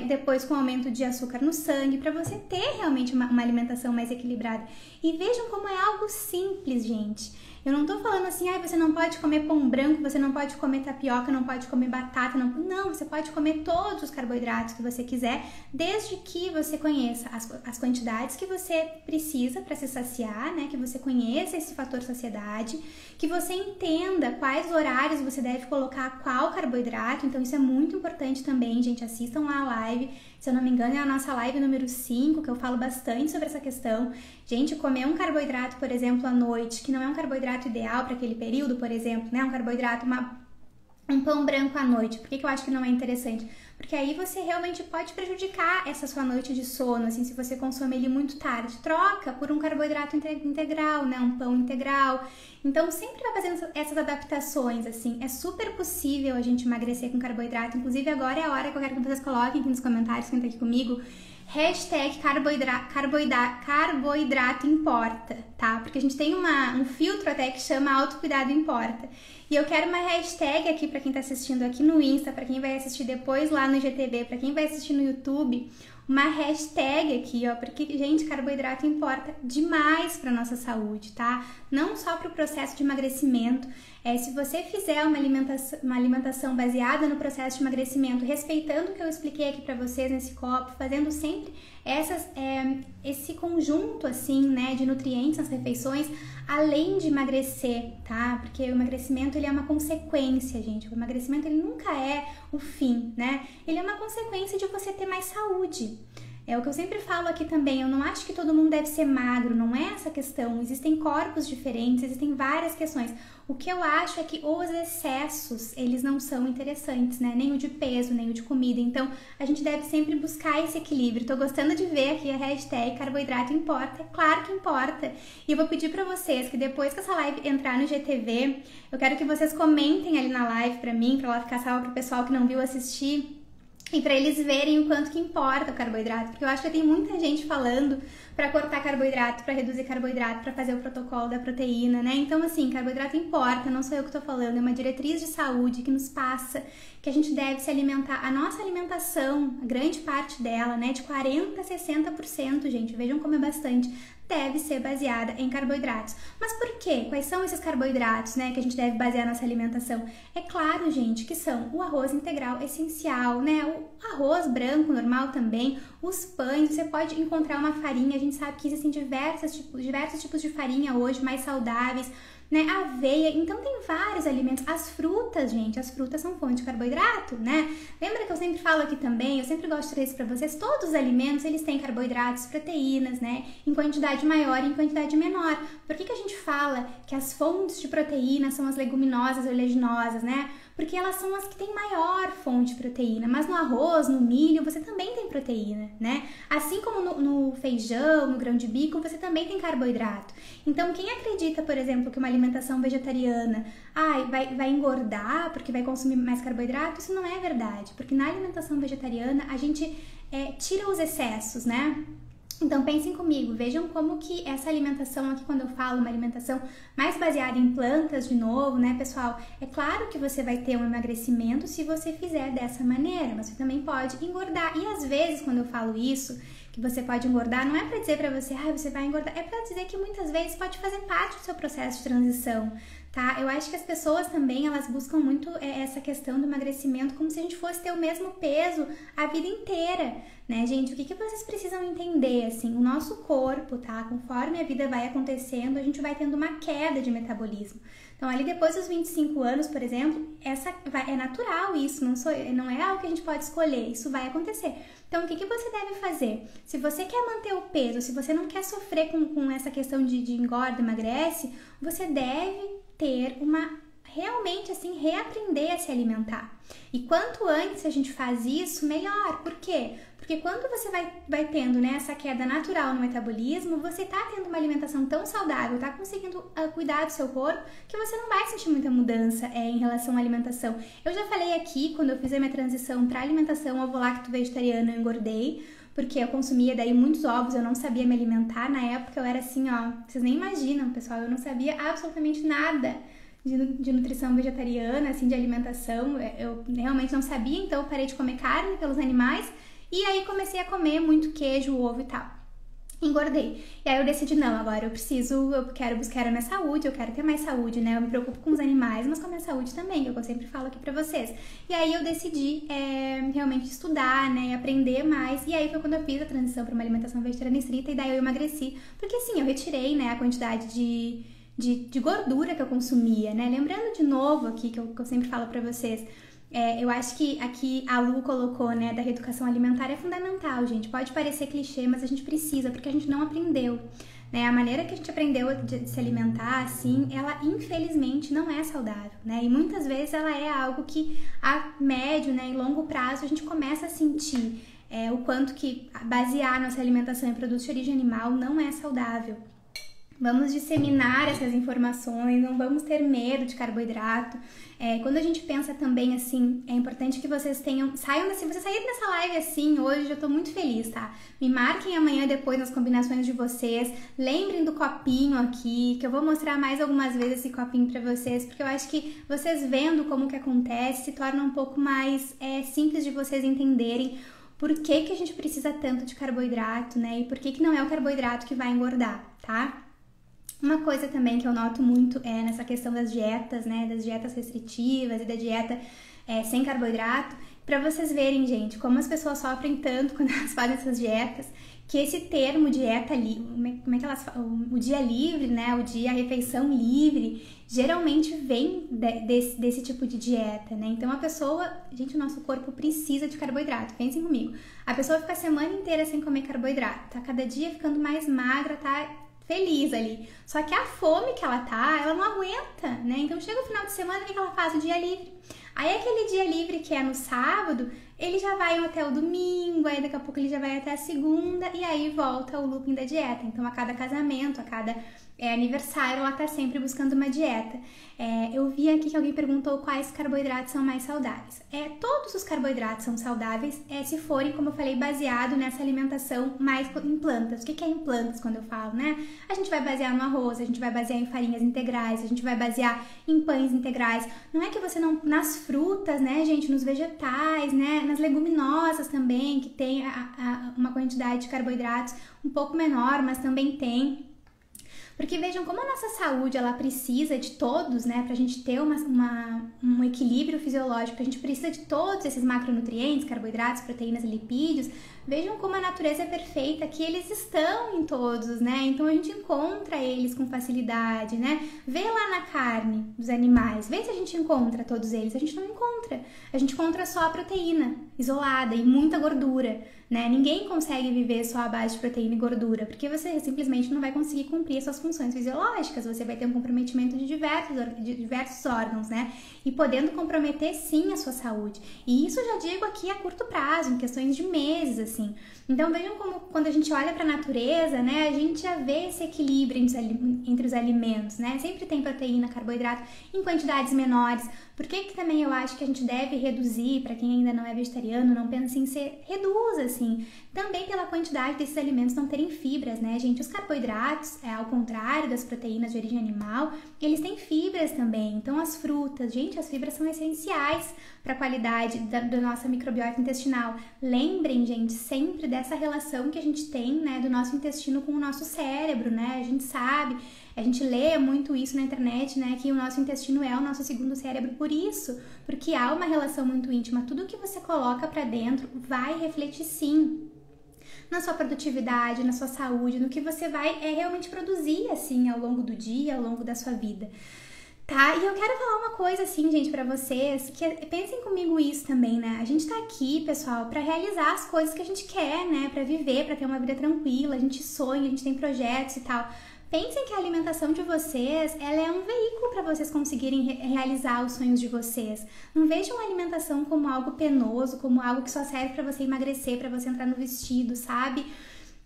depois com o aumento de açúcar no sangue, pra você ter realmente uma alimentação mais equilibrada. E vejam como é algo simples, gente. Eu não tô falando assim, você não pode comer pão branco, você não pode comer tapioca, não pode comer batata, não, você pode comer todos os carboidratos que você quiser, desde que você conheça as quantidades que você precisa para se saciar, né, que você conheça esse fator saciedade, que você entenda quais horários você deve colocar qual carboidrato, então isso é muito importante também, gente, assistam lá a live, se eu não me engano é a nossa live número 5, que eu falo bastante sobre essa questão. Gente, comer um carboidrato, por exemplo, à noite, que não é um carboidrato ideal para aquele período, por exemplo, né? Um carboidrato, um pão branco à noite. Por que eu acho que não é interessante? Porque aí você realmente pode prejudicar essa sua noite de sono, assim, se você consome ele muito tarde. Troca por um carboidrato integral, né? Um pão integral. Então, sempre vai fazendo essas adaptações, assim. É super possível a gente emagrecer com carboidrato. Inclusive, agora é a hora que eu quero que vocês coloquem aqui nos comentários, quem tá aqui comigo, #carboidrato importa, tá? Porque a gente tem um filtro até que chama autocuidado importa. E eu quero uma hashtag aqui pra quem tá assistindo aqui no Insta, pra quem vai assistir depois lá no IGTV, pra quem vai assistir no YouTube, uma hashtag aqui, ó, porque, gente, carboidrato importa demais pra nossa saúde, tá? Não só pro processo de emagrecimento. Se você fizer uma alimentação baseada no processo de emagrecimento, respeitando o que eu expliquei aqui pra vocês nesse copo, fazendo sempre esse conjunto, assim, né, de nutrientes nas refeições, além de emagrecer, tá? Porque o emagrecimento, ele é uma consequência, gente. O emagrecimento, ele nunca é o fim, né? Ele é uma consequência de você ter mais saúde. É o que eu sempre falo aqui também, eu não acho que todo mundo deve ser magro, não é essa questão. Existem corpos diferentes, existem várias questões. O que eu acho é que os excessos, eles não são interessantes, né? Nem o de peso, nem o de comida. Então, a gente deve sempre buscar esse equilíbrio. Tô gostando de ver aqui a hashtag carboidrato importa. É claro que importa. E eu vou pedir pra vocês que depois que essa live entrar no GTV, eu quero que vocês comentem ali na live pra mim, pra ela ficar salva pro pessoal que não viu assistir. E para eles verem o quanto que importa o carboidrato, porque eu acho que tem muita gente falando para cortar carboidrato, para reduzir carboidrato, para fazer o protocolo da proteína, né? Então, assim, carboidrato importa, não sou eu que tô falando, é uma diretriz de saúde que nos passa que a gente deve se alimentar. A nossa alimentação, a grande parte dela, né, de 40% a 60%, gente, vejam como é bastante, deve ser baseada em carboidratos. Mas por quê? Quais são esses carboidratos, né, que a gente deve basear nossa alimentação? É claro, gente, que são o arroz integral essencial, né, o arroz branco normal também, os pães, você pode encontrar uma farinha, a gente sabe que existem diversos tipos de farinha hoje, mais saudáveis, né, aveia, então tem vários alimentos. As frutas, gente, as frutas são fonte de carboidrato, né? Lembra que eu sempre falo aqui também, eu sempre gosto de trazer isso pra vocês, todos os alimentos, eles têm carboidratos, proteínas, né, em quantidade maior e em quantidade menor. Por que a gente fala que as fontes de proteína são as leguminosas ou oleaginosas, né? Porque elas são as que têm maior fonte de proteína, mas no arroz, no milho, você também tem proteína, né? Assim como no feijão, no grão de bico, você também tem carboidrato. Então, quem acredita, por exemplo, que uma alimentação vegetariana vai engordar porque vai consumir mais carboidrato, isso não é verdade, porque na alimentação vegetariana a gente tira os excessos, né? Então pensem comigo, vejam como que essa alimentação aqui, quando eu falo uma alimentação mais baseada em plantas de novo, né, pessoal? É claro que você vai ter um emagrecimento se você fizer dessa maneira, mas você também pode engordar. E às vezes, quando eu falo isso, que você pode engordar, não é pra dizer pra você, você vai engordar, é pra dizer que muitas vezes pode fazer parte do seu processo de transição, tá? Eu acho que as pessoas também, elas buscam muito essa questão do emagrecimento como se a gente fosse ter o mesmo peso a vida inteira, né, gente? O que vocês precisam entender, assim, o nosso corpo, tá? Conforme a vida vai acontecendo, a gente vai tendo uma queda de metabolismo. Então, ali depois dos 25 anos, por exemplo, é natural isso, não é algo que a gente pode escolher, isso vai acontecer. Então, o que você deve fazer? Se você quer manter o peso, se você não quer sofrer com essa questão de engorda, emagrece, você deve ter realmente assim, reaprender a se alimentar. E quanto antes a gente faz isso, melhor. Por quê? Porque quando você vai tendo, né, essa queda natural no metabolismo, você tá tendo uma alimentação tão saudável, tá conseguindo cuidar do seu corpo, que você não vai sentir muita mudança em relação à alimentação. Eu já falei aqui, quando eu fiz a minha transição para alimentação ovo-lacto-vegetariana, eu engordei, porque eu consumia daí muitos ovos, eu não sabia me alimentar. Na época eu era assim, ó, vocês nem imaginam, pessoal, eu não sabia absolutamente nada de nutrição vegetariana, assim, de alimentação. Eu realmente não sabia, então eu parei de comer carne pelos animais e aí comecei a comer muito queijo, ovo e tal. Engordei. E aí eu decidi, não, agora eu quero buscar a minha saúde, eu quero ter mais saúde, né? Eu me preocupo com os animais, mas com a minha saúde também, que eu sempre falo aqui pra vocês. E aí eu decidi realmente estudar, né? Aprender mais. E aí foi quando eu fiz a transição para uma alimentação vegetariana estrita e daí eu emagreci. Porque assim, eu retirei, né, a quantidade de gordura que eu consumia, né? Lembrando de novo aqui, que eu sempre falo pra vocês, eu acho que aqui a Lu colocou, né, da reeducação alimentar é fundamental, gente. Pode parecer clichê, mas a gente precisa, porque a gente não aprendeu, né? A maneira que a gente aprendeu de se alimentar, assim, ela infelizmente não é saudável, né? E muitas vezes ela é algo que a médio, né, e longo prazo a gente começa a sentir o quanto que basear nossa alimentação em produtos de origem animal não é saudável. Vamos disseminar essas informações, não vamos ter medo de carboidrato. Quando a gente pensa também assim, é importante que vocês saiam se você sair dessa live assim hoje, eu tô muito feliz, tá? Me marquem amanhã depois nas combinações de vocês, lembrem do copinho aqui, que eu vou mostrar mais algumas vezes esse copinho pra vocês, porque eu acho que vocês vendo como que acontece, se torna um pouco mais simples de vocês entenderem por que a gente precisa tanto de carboidrato, né? E por que não é o carboidrato que vai engordar, tá? Uma coisa também que eu noto muito nessa questão das dietas, né, das dietas restritivas e da dieta sem carboidrato, pra vocês verem, gente, como as pessoas sofrem tanto quando elas fazem essas dietas, que esse termo dieta livre, como é que elas falam? O dia livre, né? A refeição livre, geralmente vem desse tipo de dieta, né? Então a pessoa, gente, o nosso corpo precisa de carboidrato, pensem comigo. A pessoa fica a semana inteira sem comer carboidrato, tá cada dia ficando mais magra, tá feliz ali. Só que a fome que ela tá, ela não aguenta, né? Então chega o final de semana, o que ela faz? O dia livre. Aí aquele dia livre que é no sábado, ele já vai até o domingo, aí daqui a pouco ele já vai até a segunda, e aí volta o looping da dieta. Então a cada casamento, a cada aniversário, ela tá sempre buscando uma dieta. Eu vi aqui que alguém perguntou quais carboidratos são mais saudáveis. Todos os carboidratos são saudáveis, se forem, como eu falei, baseado nessa alimentação mais em plantas. O que é em plantas quando eu falo, né? A gente vai basear no arroz, a gente vai basear em farinhas integrais, a gente vai basear em pães integrais. Não é que você não... Nas frutas, né, gente? Nos vegetais, né? Nas leguminosas também, que tem uma quantidade de carboidratos um pouco menor, mas também tem. Porque vejam como a nossa saúde, ela precisa de todos, né? Pra gente ter um equilíbrio fisiológico, a gente precisa de todos esses macronutrientes, carboidratos, proteínas e lipídios. Vejam como a natureza é perfeita, que eles estão em todos, né? Então a gente encontra eles com facilidade, né? Vê lá na carne dos animais, vê se a gente encontra todos eles. A gente não encontra. A gente encontra só a proteína isolada e muita gordura, né? Ninguém consegue viver só à base de proteína e gordura, porque você simplesmente não vai conseguir cumprir as suas funções fisiológicas. Você vai ter um comprometimento de diversos órgãos, né? E podendo comprometer sim a sua saúde. E isso eu já digo aqui a curto prazo, em questões de meses, assim. Então vejam como quando a gente olha para a natureza, né, a gente já vê esse equilíbrio entre os alimentos, né? Sempre tem proteína, carboidrato em quantidades menores. Por que também eu acho que a gente deve reduzir, para quem ainda não é vegetariano, não pensa em ser, reduz assim. Também pela quantidade desses alimentos não terem fibras, né, gente? Os carboidratos, ao contrário das proteínas de origem animal, eles têm fibras também. Então as frutas, gente, as fibras são essenciais para a qualidade da nossa microbiota intestinal. Lembrem, gente, sempre dessa relação que a gente tem, né, do nosso intestino com o nosso cérebro, né? A gente sabe, a gente lê muito isso na internet, né, que o nosso intestino é o nosso segundo cérebro por isso, porque há uma relação muito íntima. Tudo que você coloca para dentro vai refletir sim na sua produtividade, na sua saúde, no que você vai realmente produzir, assim, ao longo do dia, ao longo da sua vida. Tá? E eu quero falar uma coisa assim, gente, pra vocês, que pensem comigo isso também, né? A gente tá aqui, pessoal, pra realizar as coisas que a gente quer, né? Pra viver, pra ter uma vida tranquila, a gente sonha, a gente tem projetos e tal. Pensem que a alimentação de vocês, ela é um veículo para vocês conseguirem realizar os sonhos de vocês. Não vejam a alimentação como algo penoso, como algo que só serve para você emagrecer, para você entrar no vestido, sabe?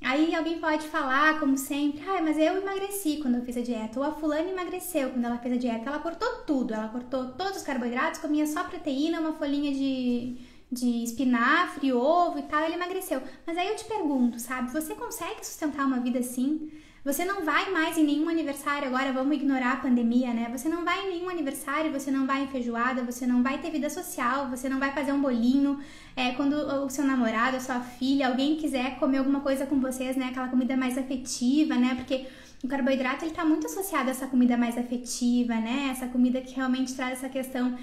Aí alguém pode falar, como sempre, mas eu emagreci quando eu fiz a dieta, ou a fulana emagreceu quando ela fez a dieta, ela cortou tudo, ela cortou todos os carboidratos, comia só proteína, uma folhinha de espinafre, ovo e tal, ela emagreceu. Mas aí eu te pergunto, sabe, você consegue sustentar uma vida assim? Você não vai mais em nenhum aniversário, agora vamos ignorar a pandemia, né? Você não vai em nenhum aniversário, você não vai em feijoada, você não vai ter vida social, você não vai fazer um bolinho. Quando o seu namorado, a sua filha, alguém quiser comer alguma coisa com vocês, né? Aquela comida mais afetiva, né? Porque o carboidrato, ele tá muito associado a essa comida mais afetiva, né? Essa comida que realmente traz essa questão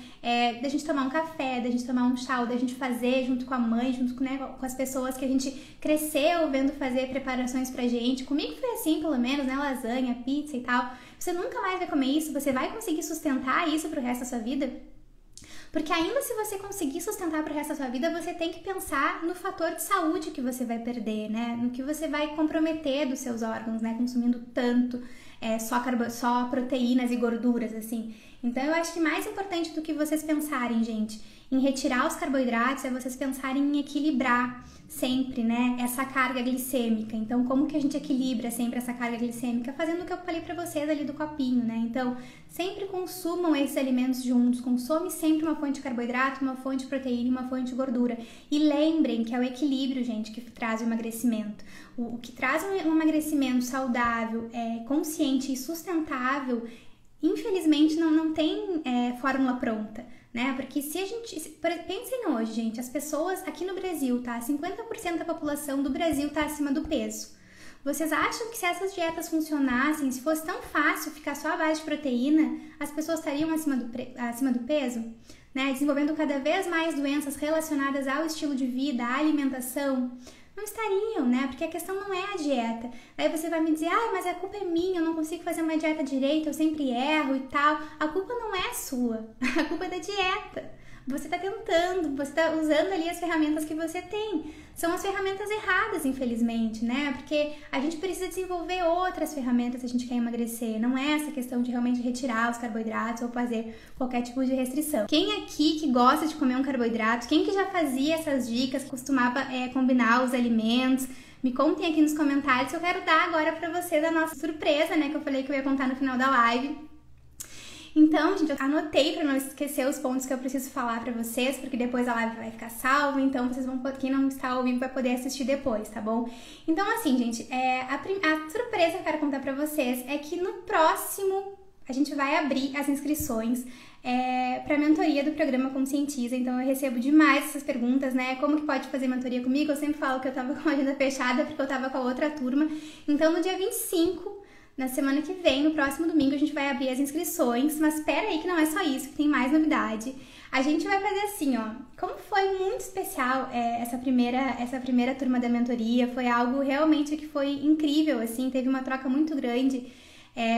da gente tomar um café, da gente tomar um chá, da gente fazer junto com a mãe, junto com as pessoas que a gente cresceu vendo fazer preparações pra gente. Comigo foi assim, pelo menos, né? Lasanha, pizza e tal. Você nunca mais vai comer isso, você vai conseguir sustentar isso pro resto da sua vida? Porque ainda se você conseguir sustentar pro resto da sua vida, você tem que pensar no fator de saúde que você vai perder, né? No que você vai comprometer dos seus órgãos, né? Consumindo tanto só proteínas e gorduras, assim. Então eu acho que mais importante do que vocês pensarem, gente, em retirar os carboidratos é vocês pensarem em equilibrar sempre, né, essa carga glicêmica. Então, como que a gente equilibra sempre essa carga glicêmica? Fazendo o que eu falei pra vocês ali do copinho, né? Então, sempre consumam esses alimentos juntos, consome sempre uma fonte de carboidrato, uma fonte de proteína e uma fonte de gordura. E lembrem que é o equilíbrio, gente, que traz o emagrecimento. O que traz um emagrecimento saudável, consciente e sustentável, infelizmente não tem fórmula pronta, né? Porque se a gente... Pensem hoje, gente, as pessoas aqui no Brasil, tá? 50% da população do Brasil tá acima do peso. Vocês acham que se essas dietas funcionassem, se fosse tão fácil ficar só à base de proteína, as pessoas estariam acima do peso? Né? Desenvolvendo cada vez mais doenças relacionadas ao estilo de vida, à alimentação? Não estariam, né? Porque a questão não é a dieta. Aí você vai me dizer, mas a culpa é minha, eu não consigo fazer uma dieta direito, eu sempre erro e tal. A culpa não é sua, a culpa é da dieta. Você está tentando, você está usando ali as ferramentas que você tem. São as ferramentas erradas, infelizmente, né? Porque a gente precisa desenvolver outras ferramentas se a gente quer emagrecer. Não é essa questão de realmente retirar os carboidratos ou fazer qualquer tipo de restrição. Quem aqui que gosta de comer um carboidrato, quem que já fazia essas dicas, costumava combinar os alimentos, me contem aqui nos comentários que eu quero dar agora pra vocês a nossa surpresa, né? Que eu falei que eu ia contar no final da live. Então, gente, eu anotei para não esquecer os pontos que eu preciso falar para vocês, porque depois a live vai ficar salva, então vocês vão, quem não está ao vivo vai poder assistir depois, tá bom? Então, assim, gente, a surpresa que eu quero contar para vocês é que no próximo a gente vai abrir as inscrições para a mentoria do programa Conscientiza. Então eu recebo demais essas perguntas, né? Como que pode fazer mentoria comigo? Eu sempre falo que eu tava com a agenda fechada porque eu tava com a outra turma. Então no dia 25, na semana que vem, no próximo domingo, a gente vai abrir as inscrições, mas espera aí que não é só isso, que tem mais novidade. A gente vai fazer assim, ó, como foi muito especial essa primeira turma da mentoria, foi algo realmente que foi incrível, assim, teve uma troca muito grande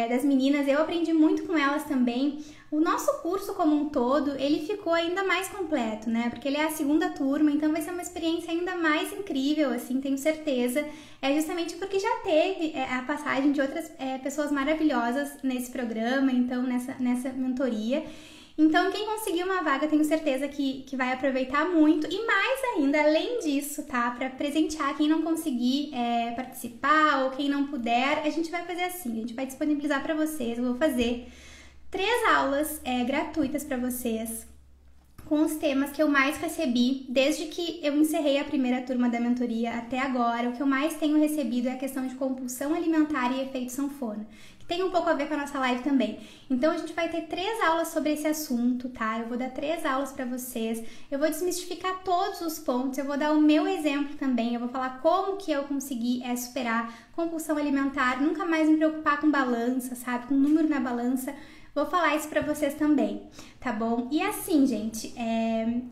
das meninas, eu aprendi muito com elas também. O nosso curso como um todo, ele ficou ainda mais completo, né? Porque ele é a segunda turma, então vai ser uma experiência ainda mais incrível, assim, tenho certeza. Justamente porque já teve a passagem de outras pessoas maravilhosas nesse programa, então nessa mentoria. Então, quem conseguir uma vaga, tenho certeza que vai aproveitar muito. E mais ainda, além disso, tá? Para presentear quem não conseguir participar ou quem não puder, a gente vai fazer assim, a gente vai disponibilizar para vocês, eu vou fazer 3 aulas gratuitas para vocês, com os temas que eu mais recebi desde que eu encerrei a primeira turma da mentoria até agora. O que eu mais tenho recebido é a questão de compulsão alimentar e efeito sanfona, que tem um pouco a ver com a nossa live também. Então a gente vai ter 3 aulas sobre esse assunto, tá? Eu vou dar 3 aulas para vocês, eu vou desmistificar todos os pontos, eu vou dar o meu exemplo também, eu vou falar como que eu consegui superar compulsão alimentar, nunca mais me preocupar com balança, sabe? Com número na balança. Vou falar isso pra vocês também, tá bom? E assim, gente,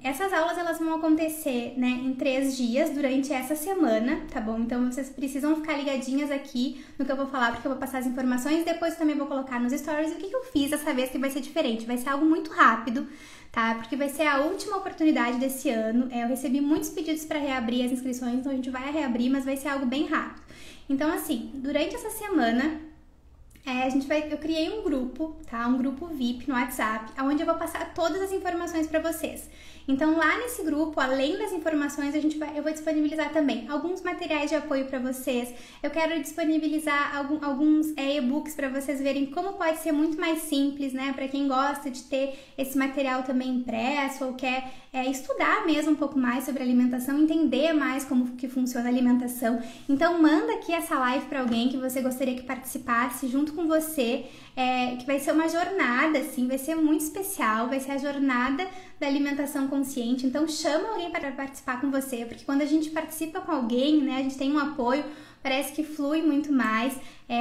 essas aulas elas vão acontecer, né, em 3 dias durante essa semana, tá bom? Então vocês precisam ficar ligadinhas aqui no que eu vou falar, porque eu vou passar as informações, depois também vou colocar nos stories o que eu fiz dessa vez, que vai ser diferente, vai ser algo muito rápido, tá? Porque vai ser a última oportunidade desse ano. Eu recebi muitos pedidos para reabrir as inscrições, então a gente vai reabrir, mas vai ser algo bem rápido. Então assim, durante essa semana eu criei um grupo, tá? Um grupo VIP no WhatsApp, onde eu vou passar todas as informações para vocês. Então lá nesse grupo, além das informações, eu vou disponibilizar também alguns materiais de apoio para vocês. Eu quero disponibilizar alguns e-books para vocês verem como pode ser muito mais simples, né? Para quem gosta de ter esse material também impresso ou quer estudar mesmo um pouco mais sobre alimentação, entender mais como que funciona a alimentação. Então manda aqui essa live para alguém que você gostaria que participasse junto com você, que vai ser uma jornada, assim, vai ser muito especial, vai ser a jornada da alimentação consciente. Então chama alguém para participar com você, porque quando a gente participa com alguém, né, a gente tem um apoio, parece que flui muito mais.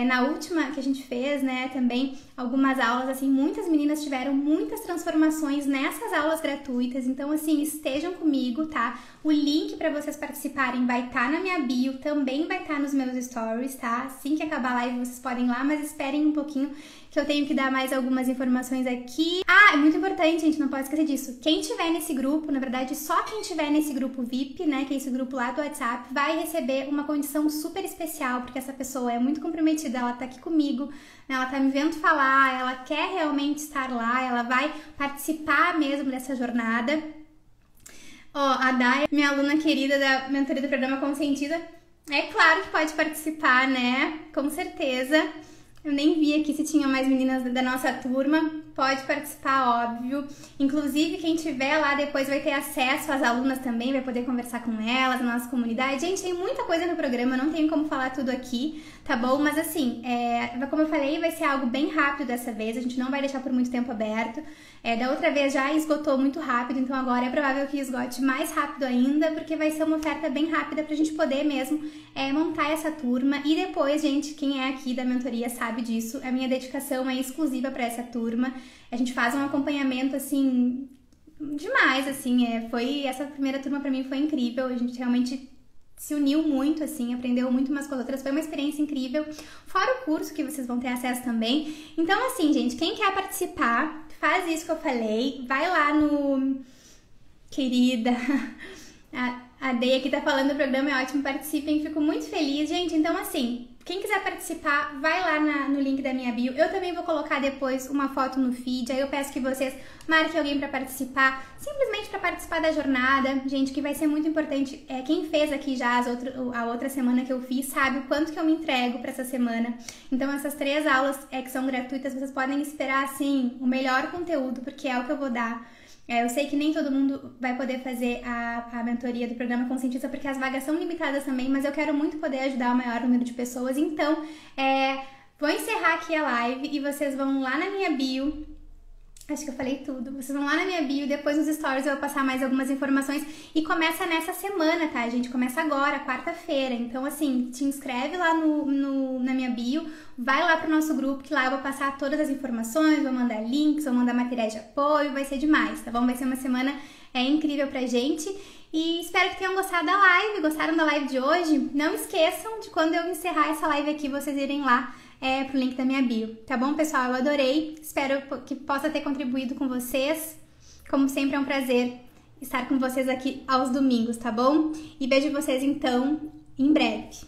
Na última que a gente fez, né, também algumas aulas, assim, muitas meninas tiveram muitas transformações nessas aulas gratuitas. Então, assim, estejam comigo, tá? O link para vocês participarem vai estar na minha bio, também vai estar nos meus stories, tá? Assim que acabar a live vocês podem ir lá, mas esperem um pouquinho que eu tenho que dar mais algumas informações aqui. É muito importante, gente, não pode esquecer disso. Quem tiver nesse grupo, na verdade, só quem tiver nesse grupo VIP, né, que é esse grupo lá do WhatsApp, vai receber uma condição super especial, porque essa pessoa é muito comprometida, ela tá aqui comigo, né, ela tá me vendo falar, ela quer realmente estar lá, ela vai participar mesmo dessa jornada. A Day, minha aluna querida da mentoria do programa Conscientiza, é claro que pode participar, né, com certeza. Eu nem vi aqui se tinha mais meninas da nossa turma. Pode participar, óbvio. Inclusive, quem tiver lá depois vai ter acesso às alunas também, vai poder conversar com elas, na nossa comunidade. Gente, tem muita coisa no programa, não tenho como falar tudo aqui, tá bom? Mas assim, como eu falei, vai ser algo bem rápido dessa vez, a gente não vai deixar por muito tempo aberto. Da outra vez já esgotou muito rápido, então agora é provável que esgote mais rápido ainda, porque vai ser uma oferta bem rápida pra gente poder mesmo montar essa turma. E depois, gente, quem é aqui da mentoria sabe disso, a minha dedicação é exclusiva pra essa turma. A gente faz um acompanhamento, assim, demais, assim, essa primeira turma pra mim foi incrível, a gente realmente se uniu muito, assim, aprendeu muito umas com as outras, foi uma experiência incrível, fora o curso que vocês vão ter acesso também. Então, assim, gente, quem quer participar, faz isso que eu falei, vai lá no... Querida, a Dei aqui tá falando, o programa é ótimo, participem, fico muito feliz, gente. Então, assim, quem quiser participar, vai lá no link da minha bio. Eu também vou colocar depois uma foto no feed, aí eu peço que vocês marquem alguém pra participar, simplesmente pra participar da jornada, gente, que vai ser muito importante. Quem fez aqui já a outra semana que eu fiz, sabe o quanto que eu me entrego pra essa semana. Então, essas 3 aulas que são gratuitas, vocês podem esperar, assim, o melhor conteúdo, porque é o que eu vou dar. Eu sei que nem todo mundo vai poder fazer a mentoria do programa Conscientiza, porque as vagas são limitadas também, mas eu quero muito poder ajudar o maior número de pessoas. Então, vou encerrar aqui a live e vocês vão lá na minha bio. Acho que eu falei tudo. Vocês vão lá na minha bio, depois nos stories eu vou passar mais algumas informações. E começa nessa semana, tá, gente? Começa agora, quarta-feira. Então, assim, te inscreve lá na minha bio, vai lá pro nosso grupo, que lá eu vou passar todas as informações, vou mandar links, vou mandar materiais de apoio, vai ser demais, tá bom? Vai ser uma semana incrível pra gente. E espero que tenham gostado da live. Gostaram da live de hoje? Não esqueçam de quando eu encerrar essa live aqui, vocês irem lá pro link da minha bio, tá bom, pessoal? Eu adorei, espero que possa ter contribuído com vocês. Como sempre, é um prazer estar com vocês aqui aos domingos, tá bom? E vejo vocês, então, em breve.